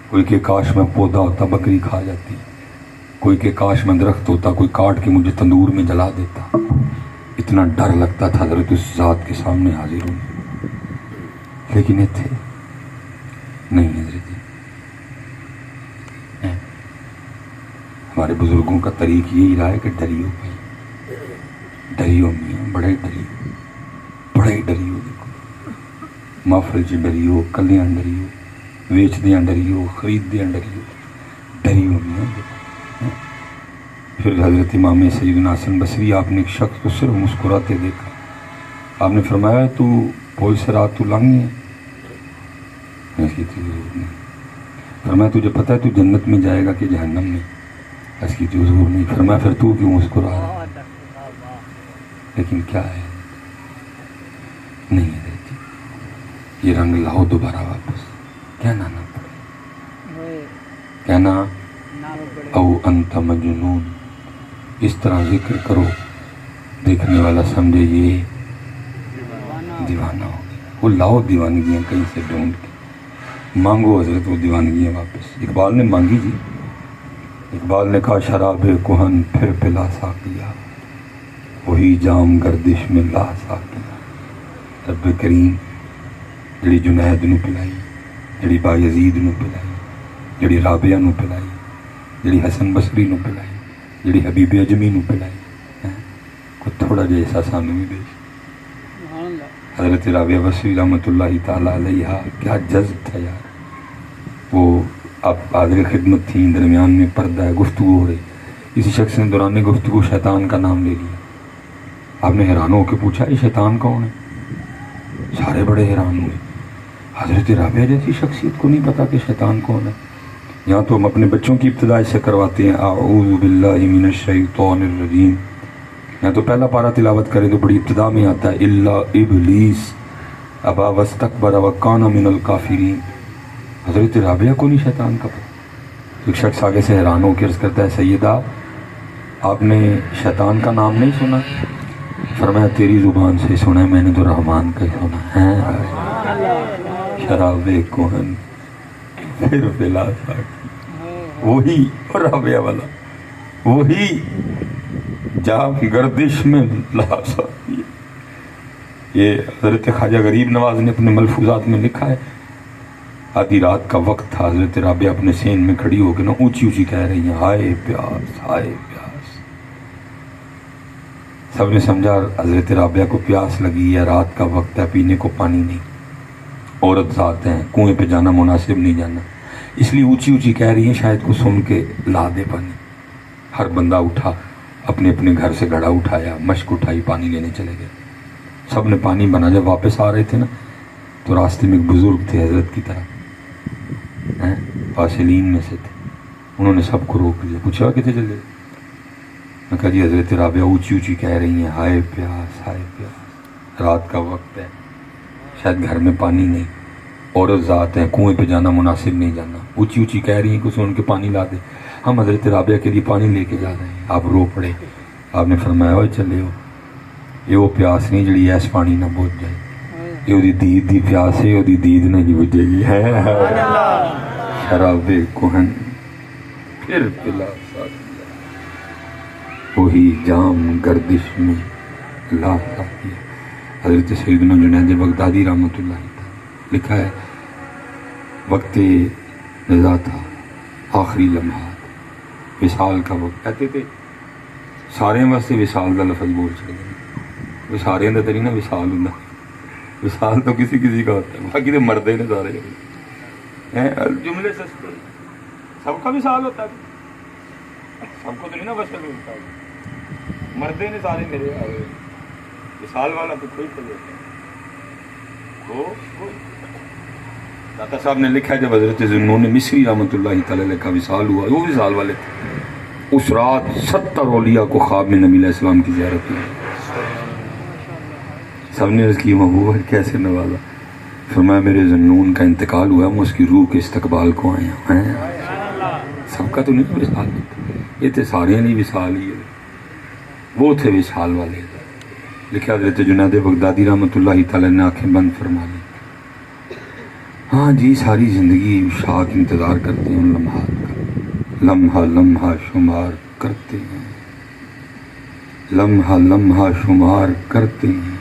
کوئی کہ کاش میں پودا ہوتا بکری کھا جاتی, کوئی کہ کاش میں درخت ہوتا کوئی کاٹ کے مجھے تندور میں جلا دیتا. اتنا ڈر لگتا تھا حضرت اس ذات کے سامنے حاضر ہونے. لیکن یہ تھے نہیں حضرت. ہمارے بزرگوں کا طریق یہی رہا ہے کہ ڈریو میاں بڑے ڈریو. دیکھو محفل چ ڈریو, کلیاں ڈریو, ویچدیاں ڈریو, خریددیاں ڈریو میاں. پھر حضرت امام سیدنا حسن بصری آپ نے ایک شخص کو صرف مسکراتے دیکھا. آپ نے فرمایا تو پول سے رات تو لنگ ہے. فرمایا تجھے پتہ ہے تو جنت میں جائے گا کہ جہنم میں؟ اس کی تو ضرور نہیں. فرمایا پھر تو کیوں مسکرا رہا؟ لیکن کیا ہے نہیں رہتی. یہ رنگ لاؤ دوبارہ واپس. کہنا نہ پڑے, کہنا او انت مجنون. اس طرح ذکر کرو دیکھنے والا سمجھے یہ دیوانہ ہو گیا. وہ لاؤ دیوانگیاں کہیں سے ڈھونڈ کے مانگو حضرت وہ دیوانگیاں واپس. اقبال نے مانگی جی. اقبال نے کہا شراب کہن پھر پلا ساقیا وہی جام گردش میں لا ساقیا. رب کریم جڑی جنید نو پلائی, جڑی بایزید نو پلائی, جڑی رابعہ نو پلائی, جڑی حسن بصری نو پلائی, جڑی حبیب اجمی نو پلائی, تھوڑا جہا ایسا سانو بھی دے. سبحان اللہ. حضرت رابعہ بصری رحمۃ اللہ تعالیٰ علیہ کیا جذب تھا یار. وہ اب حاضر خدمت تھیں، درمیان میں پردہ ہے، گفتگو ہو رہی، کسی شخص نے دوران گفتگو شیطان کا نام لے لیا. آپ نے حیران ہو کے پوچھا یہ شیطان کون ہے؟ سارے بڑے حیران ہوئے. حضرت رابعہ جیسی شخصیت کو نہیں پتا کہ شیطان کون ہے. یہاں تو ہم اپنے بچوں کی ابتدا سے کرواتے ہیں اعوذ باللہ من الشیطان الرجیم. یہاں تو پہلا پارہ تلاوت کریں تو بڑی ابتدا میں آتا ہے الا ابلیس ابا واستکبر وکان من الکافرین. حضرت رابعہ کو نہیں شیطان کا پتا. ایک شخص آگے سے حیران ہو کے عرض کرتا ہے سیدہ آپ نے شیطان کا نام نہیں سنا؟ فرمایا تیری زبان سے سنا ہے، میں نے تو رحمان کا ہی سنا ہے. شراب کوہن پھر پلا وہی اور رابعہ والا وہی جام گردش میں لا سکتی. یہ حضرت خواجہ غریب نواز نے اپنے ملفوظات میں لکھا ہے آدھی رات کا وقت تھا، حضرت رابعہ اپنے سین میں کھڑی ہو کے نا اونچی اونچی کہہ رہی ہیں ہائے پیاس ہائے پیاس. سب نے سمجھا حضرت رابعہ کو پیاس لگی ہے، رات کا وقت ہے، پینے کو پانی نہیں، عورت ذات ہیں، کنویں پہ جانا مناسب نہیں جانا، اس لیے اونچی اونچی کہہ رہی ہیں شاید کو سن کے لا دے پانی. ہر بندہ اٹھا، اپنے اپنے گھر سے گھڑا اٹھایا، مشک اٹھائی، پانی لینے چلے گئے. سب نے پانی بنا. جب واپس آ رہے تھے نا تو راستے میں ایک بزرگ تھے حضرت کی طرح، فاصلین میں سے تھے. انہوں نے سب کو روک لیا، پوچھا کتنے چلے؟ میں کہا جی حضرت رابعہ اونچی اونچی کہہ رہی ہیں ہائے پیاس ہائے پیاس، رات کا وقت ہے، شاید گھر میں پانی نہیں، عورت ذات ہیں، کنویں پہ جانا مناسب نہیں جانا، اونچی اونچی کہہ رہی ہیں کہ ان کے پانی لا دے. ہم حضرت رابعہ کے لیے پانی لے کے جا رہے ہیں. آپ رو پڑے. آپ نے فرمایا ہوئے چلے ہو، یہ وہ پیاس نہیں جڑی ایس پانی نہ بجھ جائے، یہ وہی دید دی پیاس ہے، وہی دید نہیں بجھے گی. شراب کوہن پھر پلا وہی جام گردش میں لا سکتی. حضرت سیدنا جنید بغدادی رحمۃ اللہ تعالی لکھا ہے وقت رضا تھا، آخری لمحات، وصال کا وقت. کہتے تھے سارے واسطے وصال کا لفظ بول چکے، وہ سارے اندر تری نا وصال ہوں. وصال تو کسی کسی کا ہوتا ہے، باقی تو مردے نے سارے جملے سے سب کا وصال ہوتا ہے، سب کو تو نہیں نا وصل ہوتا ہے. مردے نے سارے میرے آئے، وصال والا تو کوئی تو ہوتا ہے. داتا صاحب نے لکھا ہے جب حضرت ذوالنون مصری رحمۃ اللہ تعالی کا وصال ہوا، وہ وصال والے تھے. اس رات 70 اولیاء کو خواب میں نبی علیہ السلام کی زیارت ہوئی. سب نے عرض کی محبوب کیسے نوازا؟ فرمایا میرے ذوالنون کا انتقال ہوا، میں اس کی روح کے استقبال کو آیا ہیں. سب کا تو نہیں وصال ہوتا، یہ تھے سارے نہیں وصال ہی ہے، وہ تھے وصال والے. لکھا حضرت جنید بغدادی رحمۃ اللہ تعالی نے آنکھیں بند فرما لی. ہاں جی ساری زندگی شاک انتظار کرتے ہیں ان لمحات کا، لمحہ لمحہ شمار کرتے ہیں، لمحہ لمحہ شمار کرتے ہیں،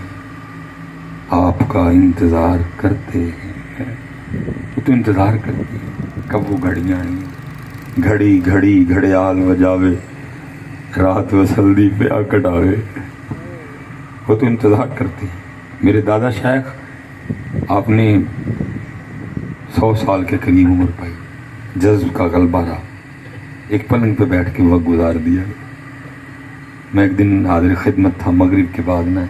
آپ کا انتظار کرتے ہیں. وہ تو انتظار کرتے ہیں کب وہ گھڑیاں آئیں، گھڑی گھڑی گھڑیال بجاوے، رات وسلدی پہ آ کٹاوے. وہ تو انتظار کرتے ہیں. میرے دادا شیخ آپ نے 100 سال کے قریب عمر پائی، جذب کا غلبہ رہا، ایک پلنگ پہ بیٹھ کے وقت گزار دیا. میں ایک دن حاضر خدمت تھا مغرب کے بعد میں،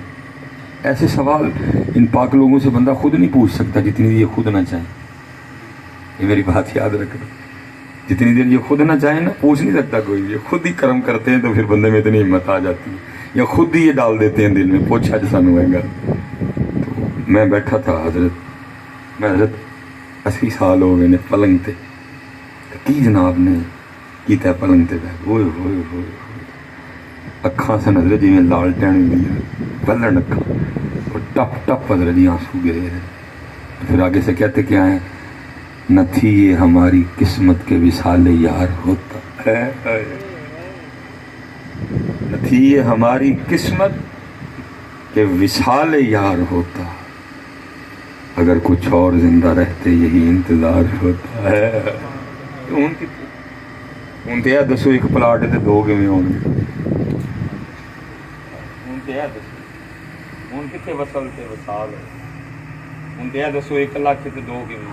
ایسے سوال ان پاک لوگوں سے بندہ خود نہیں پوچھ سکتا جتنی دیر یہ خود نہ چاہیں. یہ میری بات یاد رکھنا، جتنی دیر یہ خود نہ چاہیں نا پوچھ نہیں سکتا کوئی. یہ خود ہی کرم کرتے ہیں تو پھر بندے میں اتنی ہمت آ جاتی ہے، یا خود ہی یہ ڈال دیتے ہیں دل میں پوچھا جیسا نہ ہوئے گا. تو میں بیٹھا تھا حضرت 80 سال ہو گئے نے پلنگ تے کی جناب نے کیتا پلنگ تے بیٹھ، ہوئے ہوئے ہوئے اکھاں سے حضرت جی میں لالٹین دی پلن اکھاں اور ٹپ ٹپ حضرت جی آنسو گرے رہے. پھر آگے سے کہتے کیا ہیں، نہ تھی یہ ہماری قسمت کے وصال یار ہوتا ہے، نہ تھی یہ ہماری قسمت کہ وصال یار ہوتا، اگر کچھ اور زندہ رہتے یہی انتظار ہوتا ہے. ہوں تو یہ دسو ایک پلاٹ تے دو کیویں ہون گے؟ ਹੁਣ ਤੇ ਇਹ ਦੱਸੋ, ਹੁਣ ਕਿੱਥੇ ਵਸਲ ਤੇ ਵਸਾਲ ਹੈ? ਹੁਣ ਤੇ ਇਹ ਦੱਸੋ 1 ਲੱਖ ਤੇ 2 ਕਿਵੇਂ?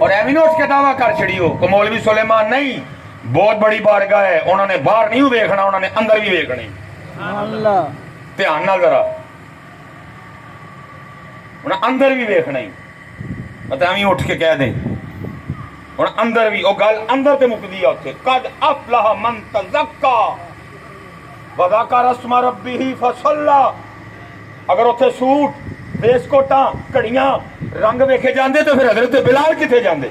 اور ایویں نہ اٹھ کے دعویٰ کر چھڑیو کہ مولوی سلیمان نہیں بہت بڑی بارگاہ ہے، انہوں نے باہر نہیں ویکھنا، انہوں نے اندر بھی ویکھنی. اللہ دھیان نال ذرا انہیں اندر بھی ویکھنا ہی مطلب ایویں اٹھ کے کہہ دیں ہوں اندر بھی وہ گل اندر تے مکدی ہے اتنے قد افلح من تزکا وذکر اسم ربہ فصلی. اگر اتنے سوٹ ویسکوٹاں کڑیاں رنگ ویکھے جاندے تو پھر حضرت بلال کتنے جاندے،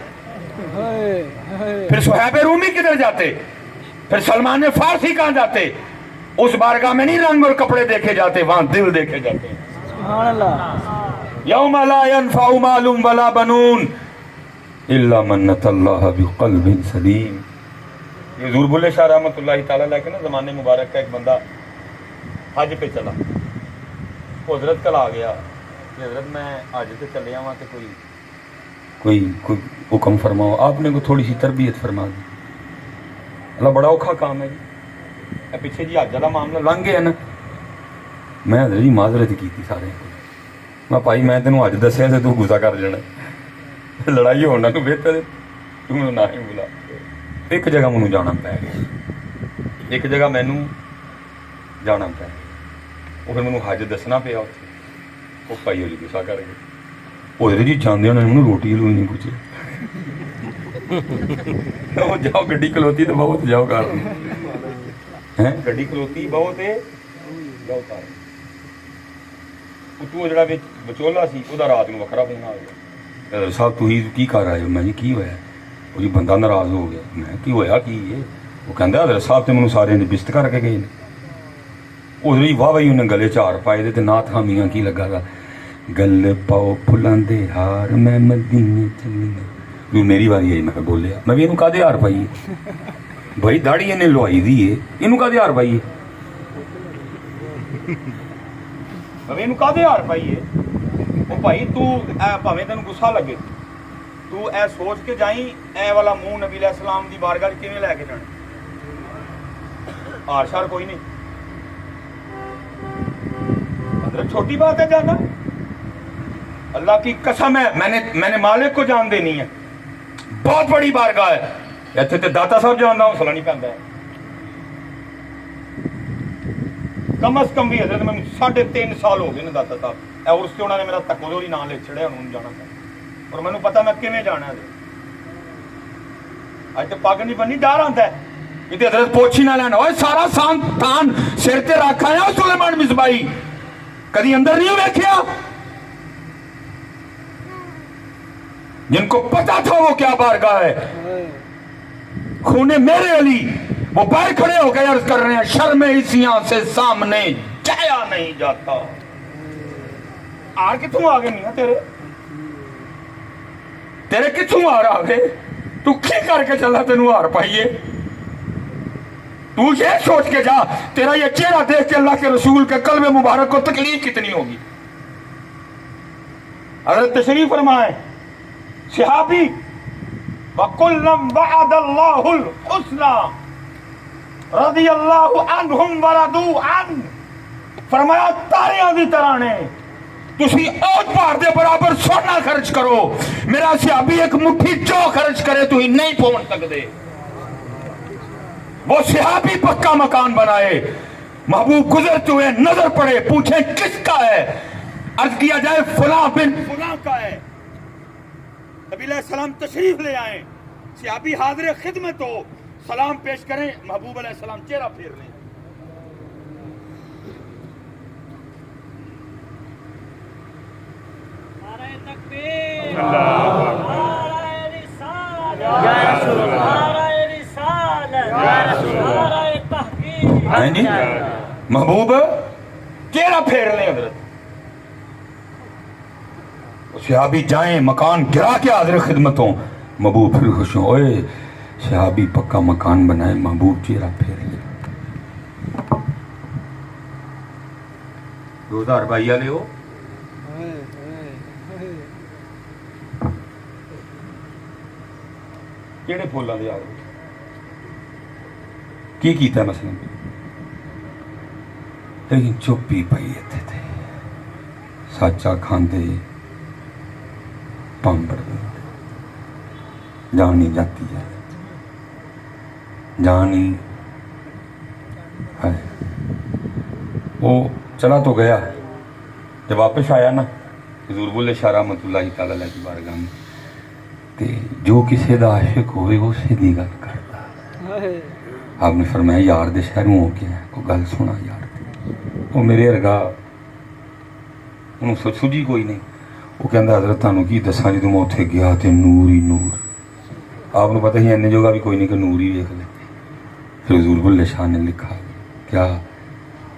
پھر صہیب رومی کدھر جاتے، پھر سلمان فارسی کہاں جاتے. اس بارگاہ میں نہیں رنگ اور کپڑے دیکھے جاتے، وہاں دل دیکھے جاتے ہیں. سبحان اللہ. یوم لا ينفع مال ولا بنون الا من اتى الله بقلب سلیم. یہ حضور بلے شاہ رحمۃ اللہ تعالیٰ علیہ کے نا زمانے مبارک کا ایک بندہ حج پہ چلا، وہ حضرت کل آ گیا کہ حضرت میں حج پہ چلے آواں تو کوئی حکم فرماؤ. آپ نے کو تھوڑی سی تربیت فرما دی. اللہ بڑا اوکھا کام ہے جی. پیچھے جی حج والا معاملہ لنگ گیا نا. میں حضرت جی معذرت کی تھی سارے کو، میں بھائی میں تینوں اج دسیا سے تو غصہ کر جانا، لڑائی ہونا تو بہتر ہے تو نہ ہی بولا. ایک جگہ مینوں جانا پی گیا، ایک جگہ مینوں جانا پی گیا. وہ پھر مینوں حج دسنا پیا اتنے. وہ بھائی ہولی غصہ کر گئے. حضرت جی جاندے انہوں نے مینوں روٹی لوئی نہیں پوچھی. جاؤ گڈی کھلوتی تو بہت جاؤ گھر گڈی کھلوتی بہت ہے جاؤ گھر. تو جڑا بچولا سی وہ رات کو وکھرا فون آ گیا، حضرت صاحب تھی کی کر آئے ہو؟ میں جی کی ہوا؟ وہ جی بندہ ناراض ہو گیا. میں کی ہوا کی ہے؟ وہ کہہ حضرت صاحب تو مینوں سارے بست کر کے گئے. اس لیے واہ بھائی انہیں گلے چار پائے تھے نات حامیاں کی لگا گا گل پاؤ پھلاں دے ہار میں مدینے چلی. میری باری آئی میں بولیا میں بھی یہ کدے ہار پائی بھائی داڑھی انہیں لوائی دی ہے یہ کدے ہار پائی ہے کدے ہار پائی ہے. وہ بھائی تمہیں تین گسا لگے تو اے سوچ کے جائیں اے والا منہ نبی علیہ السلام دی بارگاہ کیویں لے کے جانا. ہار شار کوئی نہیں. حضرت چھوٹی بات ہے جانا. اللہ کی قسم ہے میں نے مالک کو جان دینی ہے. بہت بڑی بارگاہ ہے. اتنے تو داتا صاحب جاننا حوصلہ نہیں پہنتا ہے. کم از کم بھی حضرت میں 3.5 سال ہو گئے نا داتا صاحب اور اس سے انہوں نے میرا تکو ہی نام لے چھڑے انہوں جانا تھا اور مینوں پتا میں کیویں جانا ہے. اج تو پگ نہیں بننی ڈر آتا ہے کہ حضرت پوچھ ہی نہ لینا. اوے سارا سان تھان سر تے رکھ آیا سلیمان مصباحی کدی اندر نہیں ویکھیا. جن کو پتا تھا وہ کیا بارگاہ ہے خونے میرے علی وہ باہر کھڑے ہو گئے عرض کر رہے ہیں شرم عیسیاں سے سامنے جایا نہیں جاتا. آر کتوں آگے نہیں ہے تیرے کتوں آر آگے تو کی کر کے چلا تینوں ہار پائیے. تو یہ سوچ کے جا تیرا یہ چہرہ دیکھ کے اللہ کے رسول کے قلب مبارک کو تکلیف کتنی ہوگی. حضرت تشریف فرمائے صحابی وَكُلًّا وَعَدَ اللَّهُ الْحُسْنَى رضی اللہ عنہم وَرَضُوا عَنْهُ. فرمایا تاریاں دی طرح نے تسی اوٹ پار دے برابر سونا خرچ کرو میرا صحابی ایک مٹھی جو خرچ کرے تو ہی نہیں پہنچ سکتے. وہ صحابی پکا مکان بنائے محبوب گزرتے ہوئے نظر پڑے پوچھیں کس کا ہے عرض کیا جائے فلاں بن فلاں کا ہے. نبی علیہ السلام تشریف لے آئیں صحابی حاضر خدمت ہو سلام پیش کریں محبوب علیہ السلام چہرہ پھیر لیں. نعرہ تکبیر نعرہ رسالت نعرہ رسالت نعرہ تحقیق. محبوب چہرہ پھیر لیں. حضرت صحابی جائیں مکان گرا کے حاضر خدمت ہوں محبوب پھر خوش ہوں. اوے صحابی پکا مکان بنائے محبوب چہرہ پھیر لے. 2022 والے ہو کیڑے پھولاں دے آ رہے کی کیتا مثلا لیکن چپی پئی اتنے تھے سچا کھاندے پام بڑھ جان نہیں جاتی ہے، جان ہی ہے۔ وہ چلا تو گیا، جب واپس آیا نا حضور بولے شاہ رحمت اللہ تعالی علیہ کی بارگاہ میں تے جو کسی دا عاشق ہوئے وہ اسی دی گل کرتا۔ آپ نے فرمایا یار دے شہروں ہو کے کوئی گل سنا یار دی، وہ میرے ارگا انہوں سوچی کوئی نہیں، وہ کہندا حضرت تانوں کی دساں جدوں میں اتھے گیا تے نور ہی نور، آپ نے پتہ ہی اینے جگہ بھی کوئی نہیں کہ نور ہی ویکھ لے۔ پھر حضور بلے شاہ نے لکھا کیا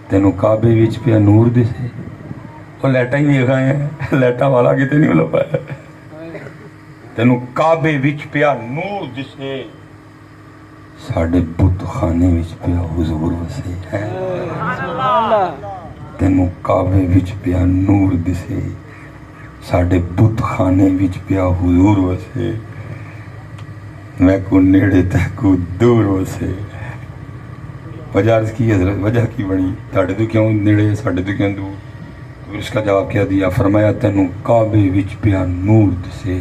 تینوں کعبے وچ پیا نور دسے، وہ لیٹا ہی ویکھ آئے ہیں، لیٹا والا کتے نہیں لبا ہے، تینوں کعبے وچ پیا نور دسے، ساڈے بت خانے وچ پیا حضور وسے ہے، تینوں کعبے وچ پیا نور دسے، ساڈے بت خانے وچ پیا حضور وسے، میں کو نیڑے تے کو دور وسے۔ وجہ عرض کی حضرت وجہ کی بنی، ساڈے تو کیوں نیڑے ساڈے تو کیوں دور؟ پھر اس کا جواب کیا دیا، فرمایا تینوں کعبے وچ پیا نور دسے،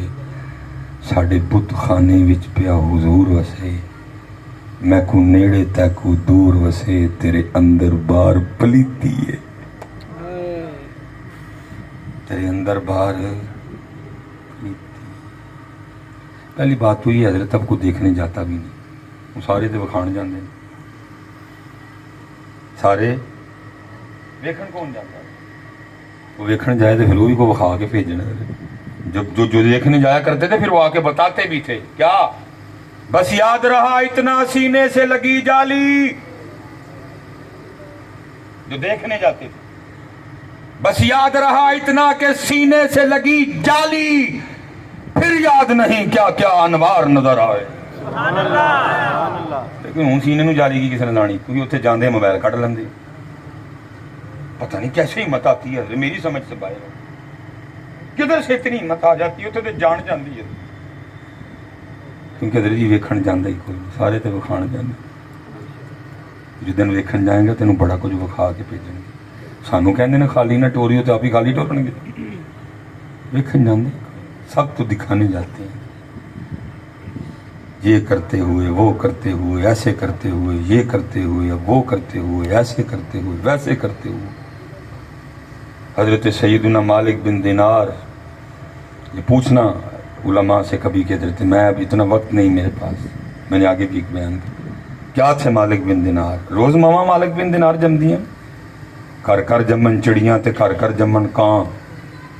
ساڈے بت خانے وچ پیا حضور وسے، میں کو نیڑے تے کو دور وسے، تیرے اندر بار پلیتی ہے، تیرے اندر بار پلیتی۔ پہلی بات تو یہ حضرت اب کو دیکھنے جاتا بھی نہیں، وہ سارے تو وکھان جاندے ہیں، سارے ویکھن کون جاتا ہے؟ وہ ویکھن جائے تو پھر وہ بھی کو وکھا کے بھیجنا، جب جو دیکھنے جایا کرتے تھے پھر وہ آ کے بتاتے بھی تھے کیا، بس یاد رہا اتنا سینے سے لگی جالی، جو دیکھنے جاتے تھے بس یاد رہا اتنا کہ سینے سے لگی جالی، پھر یاد نہیں کیا کیا انوار نظر آئے۔ لیکن ہوں سینے نو جالی کی کسی نے لانی، کیونکہ اتنے جاندے موبائل کٹ لیندے، پتہ نہیں کیسے ہمت آتی ہے، میری سمجھ سے باہر ہے، کدھر سے اتنی ہمت آ جاتی ہے، اتنے تو جان جاندی ہے، کیونکہ ادھر جی ویکھن جاندہ ہی کوئی نہیں، سارے تے وکھان جاندے، جدن ویکھن جائیں گے تینوں بڑا کچھ وکھا کے بھیجیں گے، سانوں کہندے نا خالی نہ ٹوریو تو آپ ہی خالی ٹورن گے، ویکھن جاندے سب تو دکھانے جاتے ہیں، یہ کرتے ہوئے وہ کرتے ہوئے ایسے کرتے ہوئے یہ کرتے ہوئے وہ کرتے ہوئے ایسے کرتے ہوئے ویسے کرتے ہوئے۔ حضرت سیدنا مالک بن دینار، یہ پوچھنا علماء سے کبھی کہ حضرت میں اب اتنا وقت نہیں میرے پاس، میں نے آگے بھی ایک بیان کیا تھے مالک بن دینار، روز ماما مالک بن دینار جم دیاں، کر کر جمن چڑیاں تے کر کر جمن کان،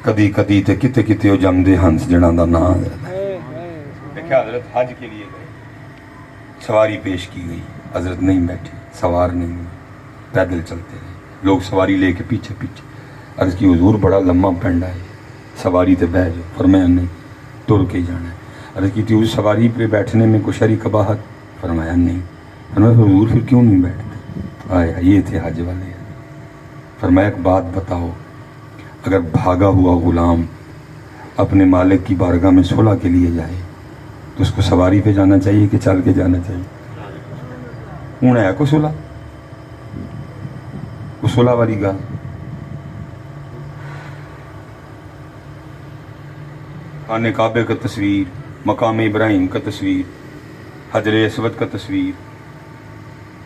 کدی کدی تے کتے کتے جم دے ہنس جڑاں دا نام حضرت۔ دیکھا حضرت حج کے لیے گئے، سواری پیش کی گئی، حضرت نہیں بیٹھے، سوار نہیں ہوئے، پیدل چلتے رہے، لوگ سواری لے کے پیچھے پیچھے، عرض کی حضور بڑا لمبا پنڈا ہے، سواری تے بیٹھ جاؤ، فرمایا نہیں تر کے جانا ہے۔ عرض کی تھی اس سواری پہ بیٹھنے میں کوئی شرع قباحت؟ فرمایا نہیں۔ فرمایا حضور پھر کیوں نہیں بیٹھتے؟ آیا یہ تھے حج والے۔ فرمایا ایک بات بتاؤ، اگر بھاگا ہوا غلام اپنے مالک کی بارگاہ میں صلح کے لیے جائے تو اس کو سواری پہ جانا چاہیے کہ چل کے جانا چاہیے؟ ہوں ہے کوئی صلح؟ کوئی صلح والی گل؟ خانہ کعبے کا تصویر، مقام ابراہیم کا تصویر، حجر اسود کا تصویر،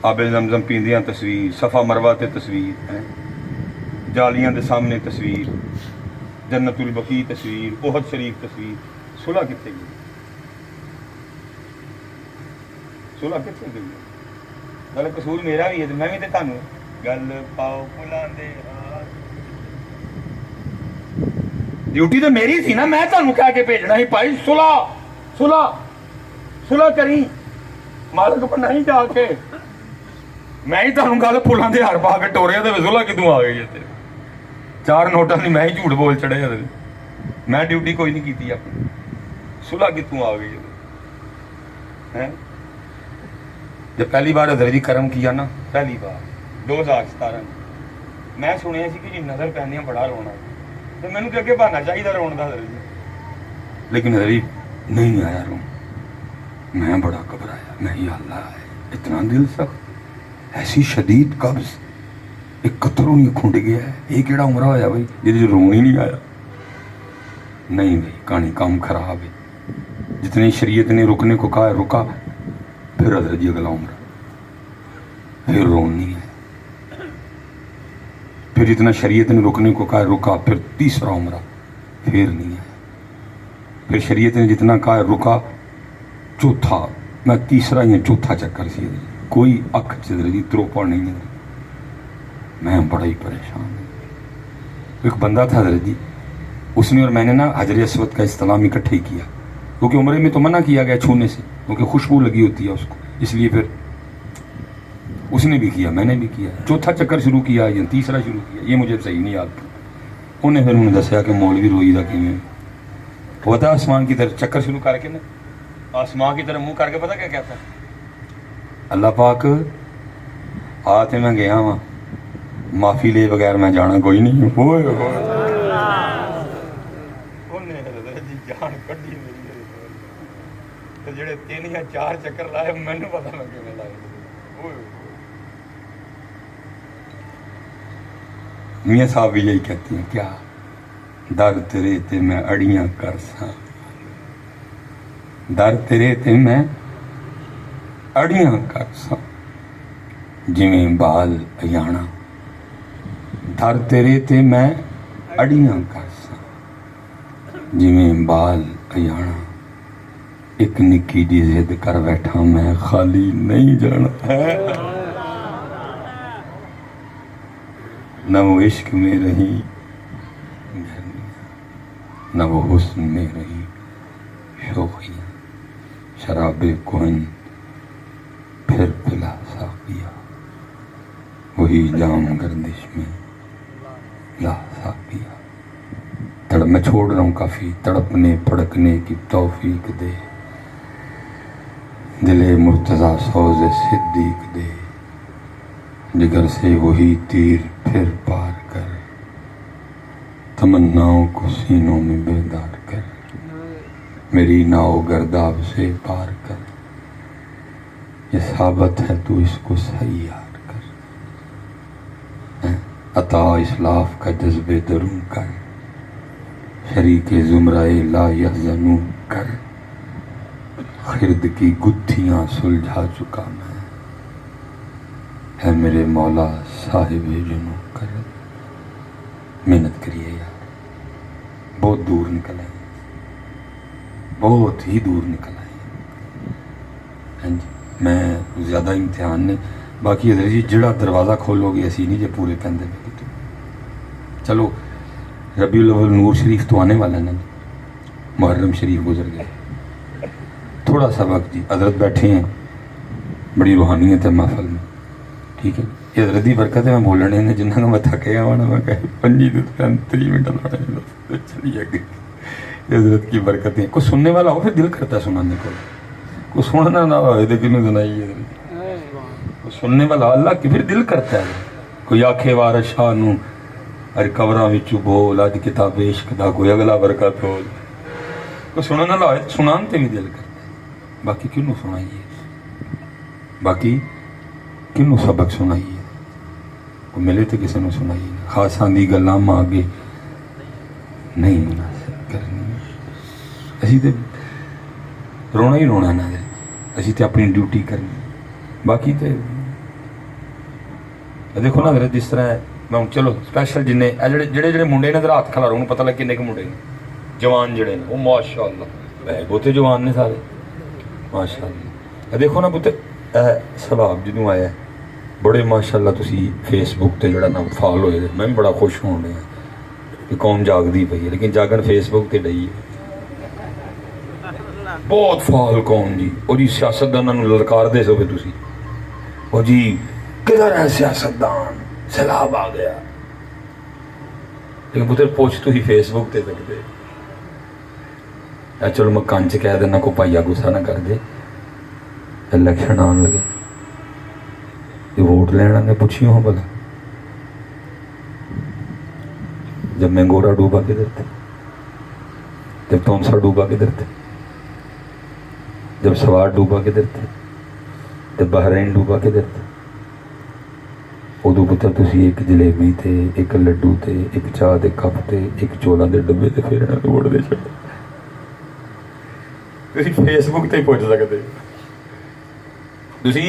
آب زمزم پیندیاں تصویر، صفا مروہ تے تصویر ہیں، جالیاں دے سامنے تصویر، جنت البقیع تصویر، احد شریف تصویر، صلح کتنے گئی؟ صلح کتنے گئی؟ گل قصور میرا بھی ہے تو میں بھی تے تانوں گل پاؤ پھلاں دے ہاتھ، ڈیوٹی تو میری تھی نا، میں تانوں کہہ کے بھیجنا ہی بھائی صلح صلح صلح کری، مالک پر نہیں جا کے میں ہی تانوں گل پھلاں دے ہار پا کے ٹوریا تے صلح کدوں آ گئی ہے تیرے؟ چار نوٹاں دی میں ہی جھوٹ بول چڑھے، میں ڈیوٹی کوئی نہیں کیتی اپنی، صلح کتوں آ گئی ہے؟ جب پہلی بار حضرت جی کرم کیا نا، پہلی بار 2017 میں سنیا سی کہ جی نظر پہنیاں بڑا رونا، تو میں نے کہ بہانا چاہیے رون کا حضرت جی، لیکن حضرت جی نہیں آیا رون، میں بڑا گھبرایا، میں یا اللہ اتنا دل سخت، ایسی شدید قبض، ایک قطروں نہیں کھنڈ گیا ہے، یہ کیڑا عمرہ ہویا بھائی جی رون ہی نہیں آیا؟ نہیں بھائی کہانی کام خراب ہے، جتنی شریعت نے رکنے کو کہا ہے رکا، پھر حضرت جی اگلا عمرہ، پھر رونی ہے، پھر جتنا شریعت نے رکنے کو کہا ہے رکا، پھر تیسرا عمرہ، پھر نہیں ہے، پھر شریعت نے جتنا کہا ہے رکا، چوتھا، میں تیسرا یا چوتھا چکر سی کوئی اکھ چدر جی تروپا نہیں ہے، میں بڑا ہی پریشان ہوں۔ ایک بندہ تھا حضرت جی، اس نے اور میں نے نا حجر اسود کا استلام اکٹھے ہی کیا، کیونکہ عمرے میں تو منع کیا گیا چھونے سے، کیونکہ خوشبو لگی ہوتی ہے اس کو، اس لیے پھر اس نے بھی کیا، میں نے بھی کیا، چوتھا چکر شروع کیا یا تیسرا شروع کیا یہ مجھے صحیح نہیں یاد تھا۔ انہیں پھر انہوں نے دسیا کہ مولوی روئی دا کیویں ہوتا ہے، آسمان کی طرف چکر شروع کر کے نا آسمان کی طرف منہ کر کے پتہ کیا کہتا ہے، اللہ پاک آ تے میں گیا ہاں، معافی لے بغیر میں جانا کوئی نہیں۔ ہوئے جان کڈی میری جڑے 3 یا 4 چکر لائے مینوں پتہ میں کیویں لائے۔ میاں صاحب بھی یہی کہتے ہیں، کیا در تیرے تے میں اڑیاں کر ساں، در تیرے تے میں اڑیاں کر ساں جویں بال ایانا، در تیرے تے میں اڑیاں کر ساں جویں بال ایانا، ایک نکی جی ضد کر بیٹھا میں خالی نہیں جانا ہے، نہ وہ عشق میں رہی نہ وہ حسن میں رہی شوخیاں، شراب کہن پھر پلا ساقیا، وہی جام گردش میں لا ساقیا۔ تڑپ میں چھوڑ رہا ہوں کافی، تڑپنے پھڑکنے کی توفیق دے، دل مرتضیٰ سوز صدیق دے، جگر سے وہی تیر پھر پار کر، تمناؤں کو سینوں میں بیدار کر، میری ناؤ گرداب سے پار کر، یہ ثابت ہے تو اس کو سیار کر، عطا اسلاف کا جذبے دروں کر، شریک زمرہ لا یحزنوں کر، خرد کی گتھیاں سلجھا چکا میں، ہے میرے مولا صاحب جنوں کر۔ محنت کریے یار، بہت دور نکل آئے، بہت ہی دور نکل آئے۔ ہاں جی، میں زیادہ امتحان نے باقی حضرت جی جڑا دروازہ کھولو گے اسی نہیں جے پورے پہندے میں کتنے۔ چلو ربیع الاول نور شریف تو آنے والا ہے نا، محرم شریف گزر گئے، تھوڑا سا وقت جی حضرت بیٹھے ہیں، بڑی روحانیت ہے محفل میں، ٹھیک ہے، یہ حضرت دی برکت ہے، میں بولنے نے جنہاں کا میں تھکے گا نا، میں کہے 5 منٹ لانے چلیے گئے، یہ حضرت کی برکت ہے۔ کوئی سننے والا ہو پھر دل کرتا ہے سنانے کو، کوئی سننا نہ ہوئے تو کیوں سنائیے، کوئی سننے والا اللہ کی پھر دل کرتا ہے۔ کوئی آکھے وارث شاہ نوں ہر قبراں وچوں بول، اج کتاب عشق دا کوئی اگلا برکت ہو، کوئی سننا نہ ہوئے تو سنان تے بھی دل کرتا ہے۔ باقی کیوں سنائیے، باقی کیوں سبق سنائیے، کوئی ملے تو کسی نے سنائیے، خاصاں دی گلاں آگے نہیں مناسب کرنی، اسی تے رونا ہی رونا نہ دے، اسی تے اپنی ڈیوٹی کرنی، باقی تے دیکھو نا حضرت جس طرح میں چلو اسپیشل جن جڑے منڈے نے ذرا ہاتھ کھلا رہا ہوں پتہ لگ کنے کے منڈے نے جوان جڑے نے وہ ماشاء اللہ بہتے جوان نے سارے ماشاء اللہ۔ دیکھو نا پتہ سلاب جدوں آیا ہے بڑے ماشاء اللہ تسی فیس بک تے جڑا نا فال ہوئے دے، میں بڑا خوش ہوں رہا کہ قوم جاگدی پئی ہے، لیکن جاگن فیس بک تے ڈئی ہے، بہت فال قوم جی، اور جی سیاستداناں نوں للکار دے سو تسی، اور جی کدھر ہے سیاستدان، سیلاب آ گیا، لیکن پتر پوچھ تو ہی فیس بک تے سکتے۔ چلو میں کانچ کہہ دینا کو پائیا گسا نہ کر دے، الیکشن آن لگے یہ ووٹ لینا نے پوچھی ہوں بلا، جب میں گورا ڈوبا کدھر تھے، جب تونسا ڈوبا کدھر تھے، جب سوار ڈوبا کدھر تھے، جب بحرین ڈوبا کدھر تھے، ادو پتر تسی ایک جلیبی تے، ایک لڈو تے، ایک چاہ دے کپ تے، ایک چولا دے ڈبے تے پھر ووٹ دے چھڑ۔ ਤੁਸੀਂ ਫੇਸਬੁੱਕ ਤੇ ਹੀ ਪੁੱਛ ਸਕਦੇ ਹੋ, ਤੁਸੀਂ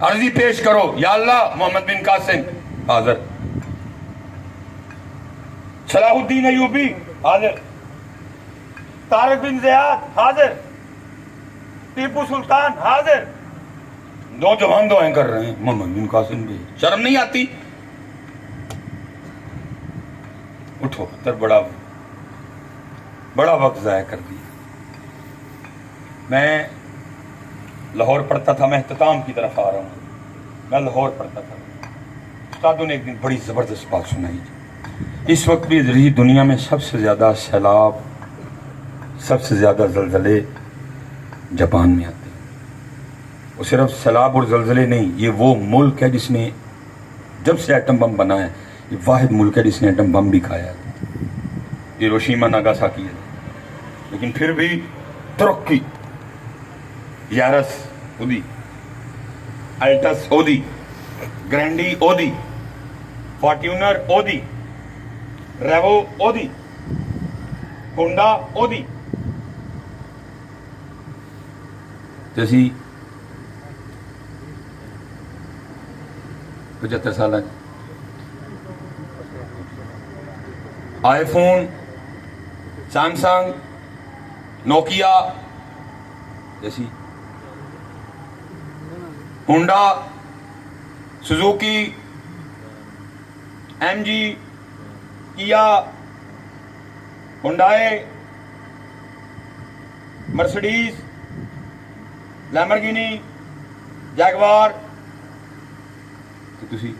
عرضی پیش کرو. یا اللہ محمد بن قاسم حاضر, صلاح الدین ایوبی حاضر, طارق بن زیاد حاضر, ٹیپو سلطان حاضر. نوجوان دعائیں کر رہے ہیں, محمد بن قاسم بھی. شرم نہیں آتی؟ اٹھو, تر بڑا وقت ضائع کر دیا. میں لاہور پڑھتا تھا, میں اختتام کی طرف آ رہا ہوں. میں لاہور پڑھتا تھا, استادوں نے ایک دن بڑی زبردست بات سنائی. اس وقت بھی رہی دنیا میں سب سے زیادہ سیلاب, سب سے زیادہ زلزلے جاپان میں آتے ہیں. وہ صرف سیلاب اور زلزلے نہیں, یہ وہ ملک ہے جس نے جب سے ایٹم بم بنا ہے, یہ واحد ملک ہے جس نے ایٹم بم بھی کھایا ہے. ہیروشیما ناگاساکی ہے. لیکن پھر بھی ترقی, یارس اودی, الٹس اودی, گرینڈی اودی, فارچونر اودی, ریوو اودی, ہونڈا اودی. جیسی 75 سال ہے. آئی فون, سیمسنگ, نوکیا جیسی, ہونڈا, سوزوکی, ایم جی, کیا, ہونڈائے, مرسڈیز, لیمبورگینی, جیگوار. تو تسی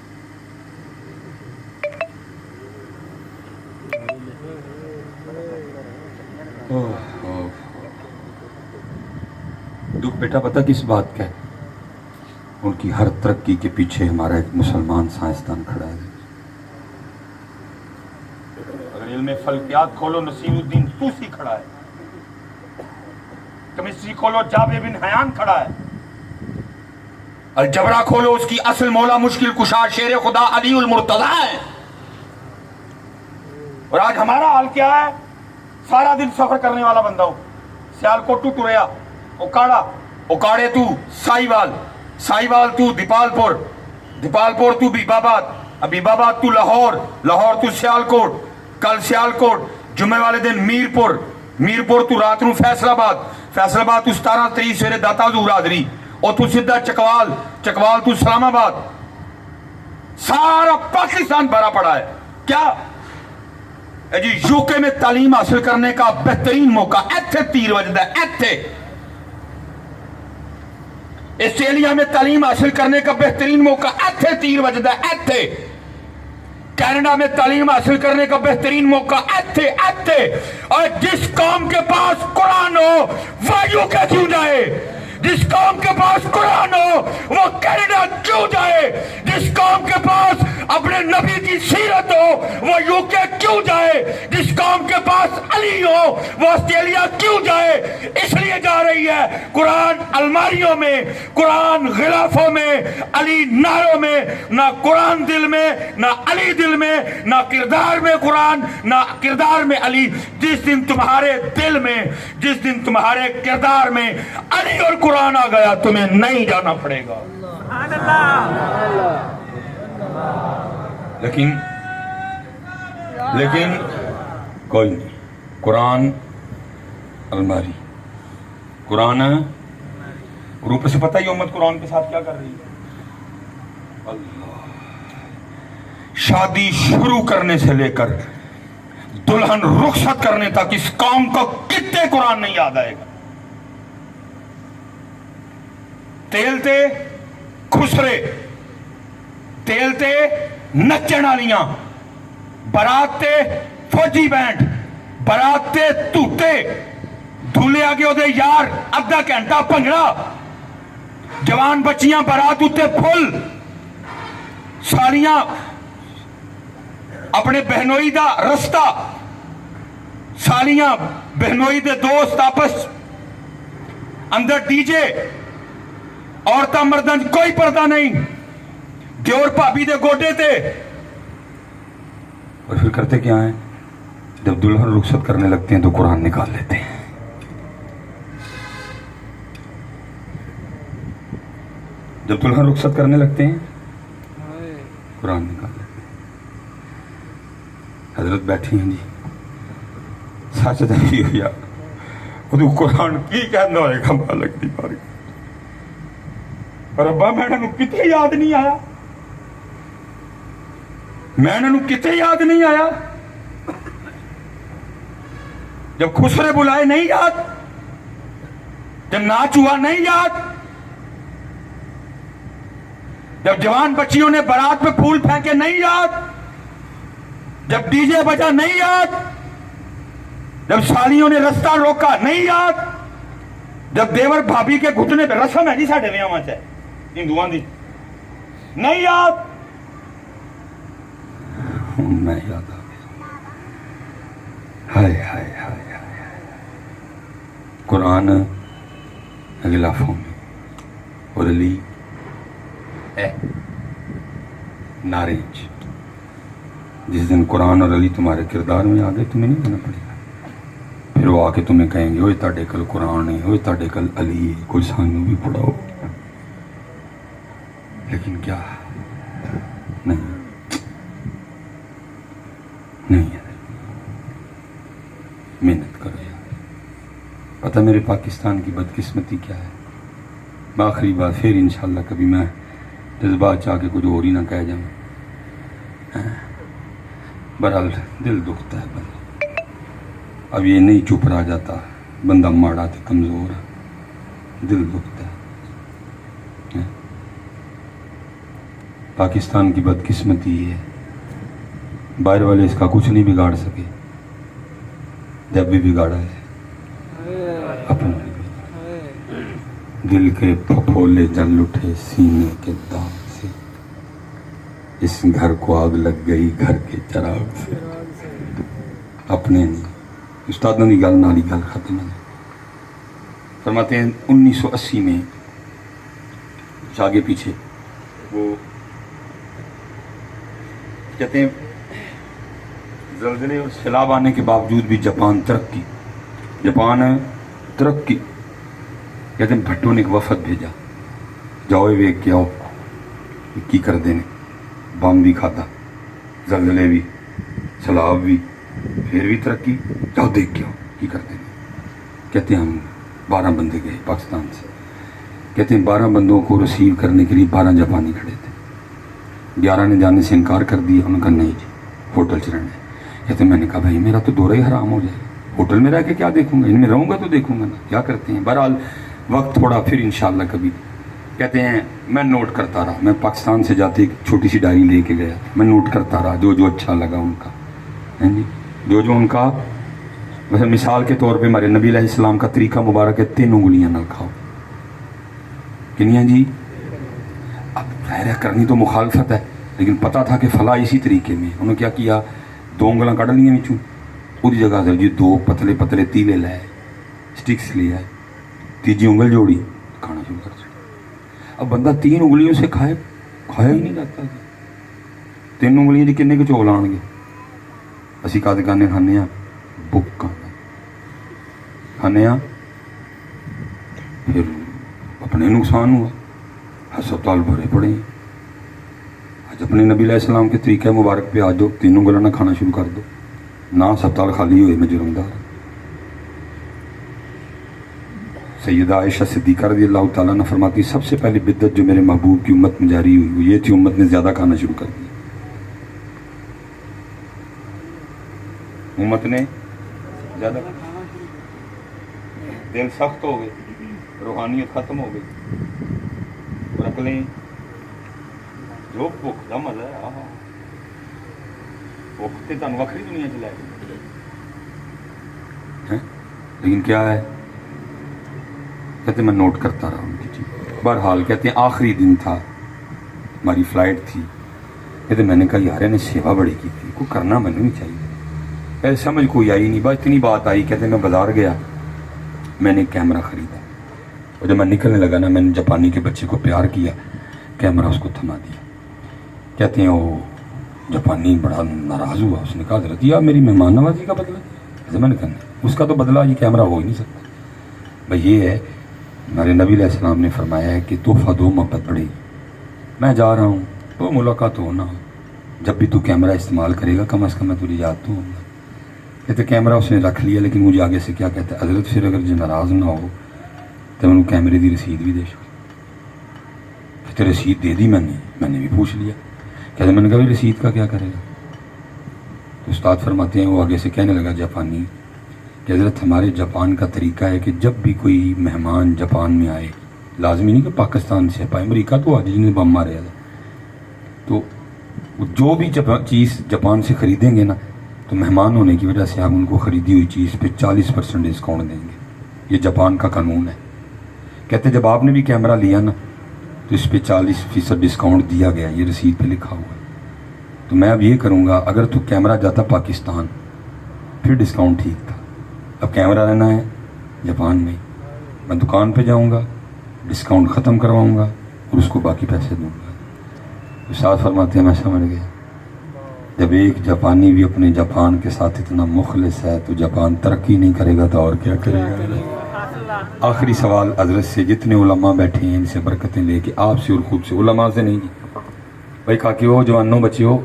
دکھ بیٹا پتہ کس بات کا ہے؟ ان کی ہر ترقی کے پیچھے ہمارا ایک مسلمان سائنسدان کھڑا ہے. اگر علم فلکیات کھولو نصیر الدین طوسی کھڑا ہے, کیمسٹری کھولو جابر بن حیان کھڑا ہے, الجبرا کھولو اس کی اصل مولا مشکل کشا شیر خدا علی المرتضی ہے. اور آج ہمارا حال کیا ہے؟ سارا دن سفر کرنے والا بندہ ہوں. سیالکوٹ ٹو ٹوریا, اوکاڑا, اوکاڑے تو سائیوال, سائیوال تو دیپال پور, دیپال پور تو بیباباد, ابیباباد تو لاہور, لاہور تو سیالکوٹ, کل سیالکوٹ, جمعے والے دن میرپور, میرپور تو رات نو فیصل آباد, فیصل آباد تو 17 تاریخ سویرے داتا حضور حاضری, اور تو سیدھا چکوال, چکوال تو اسلام آباد. سارا پاکستان بھرا پڑا ہے. کیا جی یو کے میں تعلیم حاصل کرنے کا بہترین موقع ایتھے تیر وجدہ ہے, ایتھے. آسٹریلیا میں تعلیم حاصل کرنے کا بہترین موقع ایتھے تیر وجدہ ہے, ایتھے. کینیڈا میں تعلیم حاصل کرنے کا بہترین موقع ایتھے, ایتھے. اور جس قوم کے پاس قرآن ہو وہ یو کے کیوں جائے؟ جس قوم کے پاس قرآن ہو وہ کینیڈا کیوں جائے؟ جس قوم کے پاس اپنے نبی کی سیرت ہو وہ یو کے کیوں جائے؟ جس قوم کے پاس علی ہو وہ آسٹریلیا کیوں جائے؟ اس لیے جا رہی ہے. قرآن الماریوں میں, قرآن غلافوں میں, علی ناروں میں. نہ قرآن دل میں, نہ علی دل میں, نہ کردار میں قرآن, نہ کردار میں علی. جس دن تمہارے دل میں, جس دن تمہارے کردار میں علی اور قرآن آ گیا تمہیں نہیں جانا پڑے گا. لیکن کوئی نہیں. قرآن الماری, قرآن. اور اوپر سے پتہ ہی امت قرآن کے ساتھ کیا کر رہی ہے. اللہ, شادی شروع کرنے سے لے کر دلہن رخصت کرنے تک اس قوم کو کتنے قرآن نہیں یاد آئے گا. تیلتے خسرے, تیلتے نچن والیاں, براتے فوجی بینڈ, براتے توتے, دھولے آگے وہ یار ادھا گھنٹہ بھنگڑا, جوان بچیاں برات اتنے پھل, سالیاں اپنے بہنوئی دا رستہ, سالیاں بہنوئی دے دوست آپس اندر ڈی جے, عورتاں مردن کوئی پردہ نہیں, دیور بھابی دے گوڈے تے. اور پھر کرتے کیا ہیں؟ جب دلہن رخصت کرنے لگتے ہیں تو قرآن نکال لیتے ہیں. جب دلہن رخصت کرنے لگتے ہیں قرآن نکال لیتے ہیں. حضرت بیٹھی ہیں جی, سچ دہی ہویا وہ قرآن کی کہنا ہوئے گا مالک دی باری. پر ابا میں نے کتے یاد نہیں آیا, میں نے کتے یاد نہیں آیا, جب خسرے بلائے نہیں یاد, جب ناچ ہوا نہیں یاد, جب جوان بچیوں نے بارات پہ پھول پھینکے نہیں یاد, جب ڈی جے بجا نہیں یاد, جب سالیوں نے رستہ روکا نہیں یاد, جب دیور بھابی کے گھٹنے پہ رسم ہے جی ساڈے ویاواں چ ہندوؤں دی نہیں یاد, میں یاد آ گیا. ہائے ہائے ہائے ہائے, قرآن غلافوں میں اور علی نارنج. جس دن قرآن اور علی تمہارے کردار میں آ گئے تمہیں نہیں کہنا پڑے گا. پھر وہ آ کے تمہیں کہیں گے اوے تاڈے کل قرآن ہے, اوے تاڈے کل علی ہے, کوئی سانوں بھی پڑھاؤ. لیکن کیا نہیں نہیں ہے. محنت کرو یار. پتہ میرے پاکستان کی بدقسمتی کیا ہے. میں آخری بات پھر انشاءاللہ کبھی میں جذبات چاہ کے کچھ اور ہی نہ کہہ جاؤں. بہرحال دل دکھتا ہے بندہ. اب یہ نہیں چپ رہ جاتا بندہ ماڑا تے کمزور ہے, دل دکھتا ہے. پاکستان کی بدقسمتی یہ ہے باہر والے اس کا کچھ نہیں بگاڑ سکے. جب بھی بگاڑا ہے اپنا دل کے پھپھولے جل اٹھے سینے کے داغ سے, اس گھر کو آگ لگ گئی گھر کے چراغ سے. اپنے نہیں, استادوں کی گل نالی گل ختم ہے. فرماتے ہیں 1980 میں آگے پیچھے وہ کہتے ہیں زلزلے اور سیلاب آنے کے باوجود بھی جاپان ترقی کہتے ہیں بھٹو نے ایک وفد بھیجا, جاؤ ویک کے آؤ کی کر دینے. بم بھی کھاتا, زلزلے بھی, سیلاب بھی, پھر بھی ترقی, جاؤ دیکھ کے آؤ کی کر دینے. کہتے ہیں ہم 12 بندے گئے پاکستان سے. کہتے ہیں 12 بندوں کو ریسیو کرنے کے لیے 12 جاپانی کھڑے تھے. 11 نے جانے سے انکار کر دیا. انہوں نے کہا نہیں جی ہوٹل سے رہنا ہے. کہتے ہیں میں نے کہا بھائی میرا تو دورہ ہی حرام ہو جائے گا, ہوٹل میں رہ کے کیا دیکھوں گا, ان میں رہوں گا تو دیکھوں گا نا, کیا کرتے ہیں. بہرحال وقت تھوڑا پھر انشاءاللہ کبھی. کہتے ہیں میں نوٹ کرتا رہا, میں پاکستان سے جاتے ایک چھوٹی سی ڈائری لے کے گیا, میں نوٹ کرتا رہا جو جو اچھا لگا ان کا, جی جو جو ان کا. ویسے مثال کے طور پہ ہمارے نبی علیہ السلام کا طریقہ مبارک ہے 3 انگلیاں نہ کھاؤ. کنیاں جی؟ اب ظاہر ہے کرنی تو مخالفت ہے, لیکن پتا تھا کہ فلاح اسی طریقے میں. انہوں نے کیا کیا, 2 انگلیاں کڑھ لیاں بچوں, پوری جگہ سے جی 2 پتلے پتلے تیلے لائے, سٹکس لے آئے, تیجی انگل جوڑی, کھانا شروع کر دیا. اب بندہ 3 انگلیوں سے کھایا ہی نہیں جاتا. 3 انگلیاں جی کنے کے چول آن گے. اسی کا دکانے کھانے ہیں بک کھانے ہیں, پھر اپنے نقصان ہوا, ہسپتال بھرے پڑے ہیں. آج اپنے نبی علیہ السلام کے طریقہ مبارک پہ آ جاؤ, 3 انگلیاں نہ کھانا شروع کر دو, نہ ہسپتال خالی ہوئے میں جرمدار. سیدہ عائشہ صدیقہ رضی اللہ تعالیٰ نے فرماتی سب سے پہلی بدعت جو میرے محبوب کی امت میں جاری ہوئی وہ یہ تھی امت نے زیادہ کھانا شروع کر دیا. امت نے زیادہ دل سخت ہو گئے, روحانیت ختم ہو گئی, عقلیں جو بھوک کا مزہ ہے. بھوک تے تانوں وکھری دنیا چ لے گئے, لیکن کیا ہے کہتے میں نوٹ کرتا رہا ان کی چیز. بہرحال کہتے ہیں آخری دن تھا, ہماری فلائٹ تھی. کہتے میں نے کہا یار نے سیوا بڑی کی تھی, کو کرنا میں نہیں چاہیے. ایسے سمجھ کوئی آئی نہیں, بس اتنی بات آئی. کہتے میں بازار گیا, میں نے کیمرہ خریدا, اور جب میں نکلنے لگا نا میں نے جاپانی کے بچے کو پیار کیا, کیمرہ اس کو تھما دیا. کہتے ہیں وہ جاپانی بڑا ناراض ہوا, اس نے کہا حضرت یہ میری مہمان نوازی کا بدلہ. میں نے کہا اس کا تو بدلہ یہ کیمرہ ہو ہی نہیں سکتا. بھائی یہ ہے ہمارے نبی علیہ السلام نے فرمایا ہے کہ تحفہ دو محبت بڑھے گی. میں جا رہا ہوں تو ملاقات ہونا، جب بھی تو کیمرہ استعمال کرے گا کم از کم میں تجھے یاد تو ہوں گا. کہتے کیمرہ اس نے رکھ لیا لیکن مجھے آگے سے کیا کہتا ہے حضرت پھر اگر جو ناراض نہ ہو تو میں کیمرے دی رسید بھی دے چھوڑ. کہتے رسید دے دی میں نے بھی پوچھ لیا. کہتے میں نے کہا رسید کا کیا کرے گا؟ تو استاد فرماتے ہیں وہ آگے سے کہنے لگا جاپانی کہ حضرت ہمارے جاپان کا طریقہ ہے کہ جب بھی کوئی مہمان جاپان میں آئے، لازمی نہیں کہ پاکستان سے پائے، امریکہ تو آج جن نے بم مارے ہے، تو جو بھی چیز جاپان سے خریدیں گے نا تو مہمان ہونے کی وجہ سے آپ ان کو خریدی ہوئی چیز پہ 40% ڈسکاؤنٹ دیں گے. یہ جاپان کا قانون ہے. کہتے جب آپ نے بھی کیمرہ لیا نا تو اس پہ 40% ڈسکاؤنٹ دیا گیا، یہ رسید پہ لکھا ہوا ہے. تو میں اب یہ کروں گا اگر تو کیمرہ جاتا پاکستان پھر ڈسکاؤنٹ ٹھیک تھا، اب کیمرہ لینا ہے جاپان میں دکان پہ جاؤں گا، ڈسکاؤنٹ ختم کرواؤں گا اور اس کو باقی پیسے دوں گا. استاد فرماتے ہیں میں سمجھ گیا. جب ایک جاپانی بھی اپنے جاپان کے ساتھ اتنا مخلص ہے تو جاپان ترقی نہیں کرے گا تو اور کیا کرے گا. آخری سوال حضرت سے، جتنے علماء بیٹھے ہیں ان سے برکتیں لے کے، آپ سے اور خود سے، علماء سے نہیں جی. بھائی کاکی ہو جوانوں بچے ہو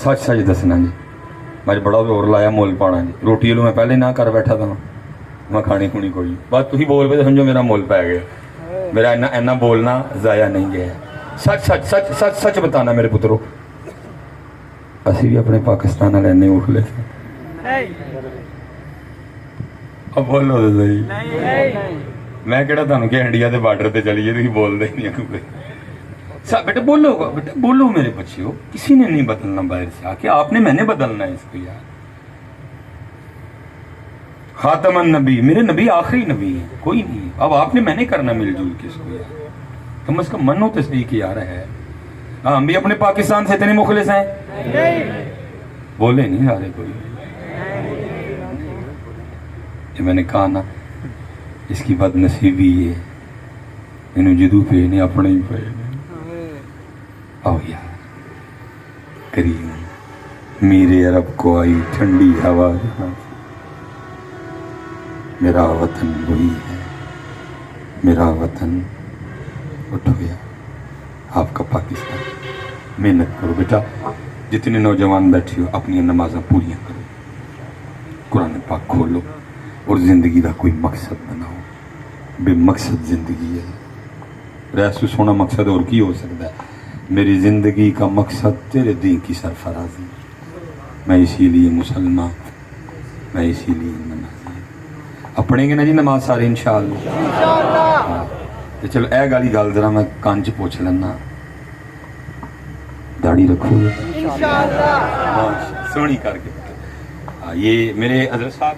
سچ سچ دسنا جی. میں بڑا زور لایا مول پانا جی. روٹی لو میں پہلے نہ کر بیٹھا تھا میں کھانی کھونی کوئی بات تھی بول پہ سمجھو میرا مول پی گیا. میرا اینا بولنا ضائع نہیں گیا. سچ سچ سچ سچ سچ بتانا میرے پترو. اسی بھی اپنے پاکستان والے نہیں اٹھلے اب بولو تو صحیح. میں کہڑا تمہیں کہ انڈیا کے بارڈر پہ چلیے تھی بولتے ہی نہیں. بیٹا بولو گا، بیٹا بولو میرے بچے ہو. کسی نے نہیں بدلنا باہر سے آ کے، آپ نے میں نے بدلنا ہے اس کو یار. خاتم النبی، میرے نبی آخری نبی ہیں، کوئی نہیں. اب آپ نے میں نے کرنا مل جل کے اس کو یار. کم از کم منو تو صحیح کہ یار ہے. ہم بھی اپنے پاکستان سے اتنے مخلص ہیں؟ بولے نہیں سارے کوئی. یہ میں نے کہا نا اس کی بد نصیبی ہے، انہوں جدو پہ نہیں اپنے ہی پہ. آؤ یار کریم میرے عرب کو آئی ٹھنڈی ہوا جہاں سے. میرا وطن وہی ہے، میرا وطن اٹھو یار آپ کا پاکستان. محنت کرو بیٹا، جتنے نوجوان بیٹھے ہو اپنی نمازیں پوریاں کرو، قرآن پاک کھولو اور زندگی کا کوئی مقصد بناؤ. بے مقصد زندگی ہے. ریسو سونا مقصد اور کی ہو سکتا ہے؟ میری زندگی کا مقصد تیرے دین کی سرفرازی. میں اسی لیے مسلمان، میں اسی لیے نمازی. اب پڑھیں گے نا جی نماز سارے انشاءاللہ. تو چلو اے گالی گل ذرا میں کان چ پوچھ لینا، داڑھی رکھو گے سونی کر کے. یہ میرے حضرت صاحب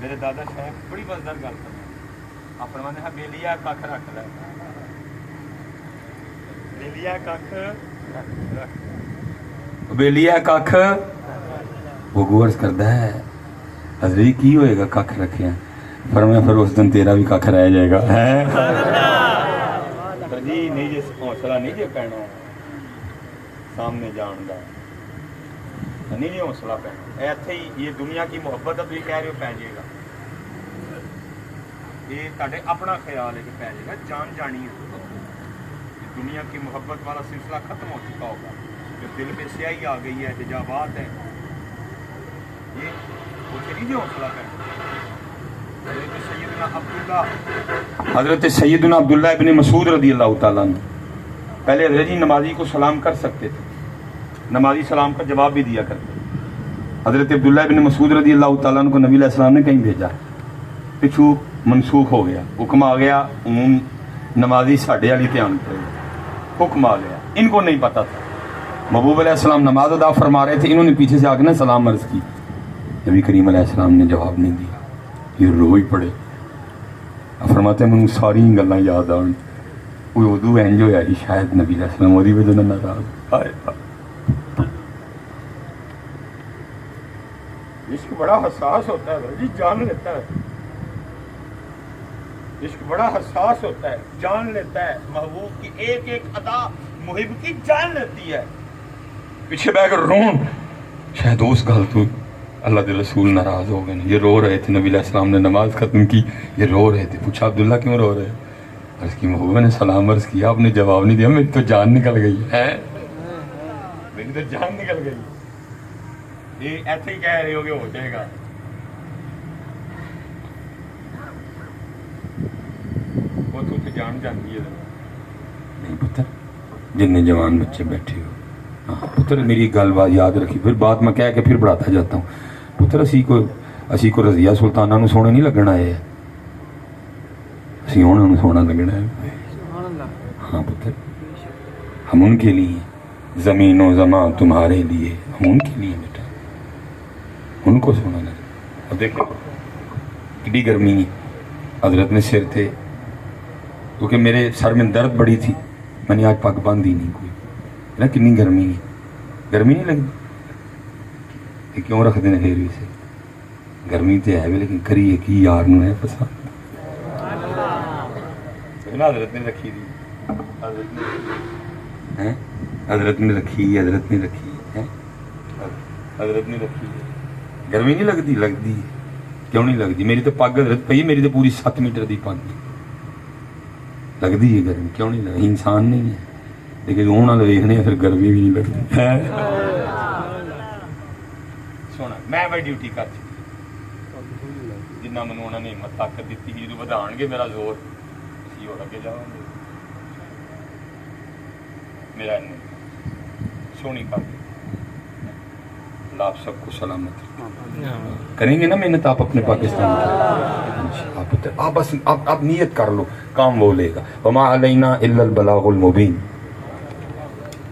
میرے دادا صاحب بڑی مزدار گل کرتے ہیں. آپ فرماتے ہیں بیلیا کھ رکھ لے، بیلیا کھ بیلیا کھ. وہ غور کرتا ہے حضرت کی ہوئے گا کھ رکھے. فرمایا پھر اس دن تیرا بھی کھ رہ جائے گا. جی نہیں جی حوصلہ نہیں جی پینا سامنے جان کا نہیں جی حوصلہ پینا ایتھے ہی. یہ دنیا کی محبت اب یہ کہہ رہے ہو پی جائے گا. یہ تھے اپنا خیال ہے کہ پی جائے گا. جان جانی ہے دنیا کی محبت والا سلسلہ ختم ہو چکا ہوگا. جو دل میں سیاہی آ گئی ہے، حجابات ہیں، یہ اسے نہیں جی حوصلہ پینا. حضرت سیدنا عبداللہ ابن مسعود رضی اللہ تعالیٰ عنہ پہلے حضرت جی نمازی کو سلام کر سکتے تھے، نمازی سلام کا جواب بھی دیا کرتے. حضرت عبداللہ ابن مسعود رضی اللہ تعالیٰ عنہ کو نبی علیہ السلام نے کہیں بھیجا، پچھو منسوخ ہو گیا، حکم آ گیا عموم نمازی ساڑھے والی دھیان کرے. حکم آ گیا، ان کو نہیں پتا تھا. محبوب علیہ السلام نماز ادا فرما رہے تھے، انہوں نے پیچھے سے آ کے نا سلام عرض کی. نبی کریم علیہ السلام نے جواب نہیں دیا. یہ رو ہی پڑے. فرماتے ہیں مجھے ساری گلاں یاد آن. کوئی اردو انج ہویا جی شاید نبی علیہ السلام وہی وجہ نہ ناراض. عشق بڑا حساس ہوتا ہے جی، جان لیتا ہے. عشق بڑا حساس ہوتا ہے، جان لیتا ہے. محبوب کی ایک ایک ادا محب کی جان لیتی ہے. پیچھے بیٹھ کر رون شاید اس گل تو اللہ کے رسول ناراض ہو گئے. یہ رو رہے تھے، نبی علیہ السلام نے نماز ختم کی، یہ رو رہے تھے. پوچھا عبداللہ کیوں رو رہے؟ عرض کی محبوبہ نے سلام عرض کیا، آپ نے جواب نہیں دیا، میری تو جان نکل گئی ہے، میری تو جان نکل گئی، یہ ایسے ہی کہہ رہے ہو کہ ہو جائے گا. وہ تو جان جانتی ہے نہیں پتر، جن جوان بچے بیٹھے ہو. ہاں پتر میری ایک گل بات یاد رکھی، پھر بات میں کہہ کے پھر بڑھاتا جاتا ہوں. پتر اسی کو رضیہ سلطانہ نو سونے نہیں لگنا ہے، اسی انہوں نے سونا لگنا ہے. ہاں پتر ہم ان کے لیے، زمین و زمان تمہارے لیے، ہم ان کے لیے بیٹا، ان کو سونا لگنا. اب دیکھیں کتنی گرمی ہے، حضرت نے سر تھے کیونکہ میرے سر میں درد بڑی تھی، میں نے آج پگ باندھی نہیں کوئی نا. کنی گرمی ہے، گرمی نہیں لگتی کیوں رکھ دینا پھر سے؟ گرمی تو ہے بھی لیکن کریے کی یار نو ہے پسند. حضرت نے رکھی تھی، حضرت نے رکھی، حضرت نے رکھی، حضرت نے رکھی. گرمی نہیں لگتی؟ لگتی کیوں نہیں لگتی؟ میری تو پگ حضرت پی، میری تو پوری 7 میٹر دی پگ لگتی ہے. گرمی کیوں نہیں لگتی؟ انسان نہیں ہے لیکن وہ نہ ویکھنے پھر گرمی بھی نہیں لگتی. سونا میں بھائی ڈیوٹی کر چکی، جنہ مینوں انہوں نے ہمت طاقت دیتی ہی، جدوں ودھان گے میرا زور اسی ہور اگے جاواں گے. میرا سونی کر اللہ آپ سب کو سلامت کریں گے نا. محنت آپ اپنے پاکستان کی، آپ بس آپ نیت کر لو، کام وہ لے گا. وما علینا الا البلاغ المبین.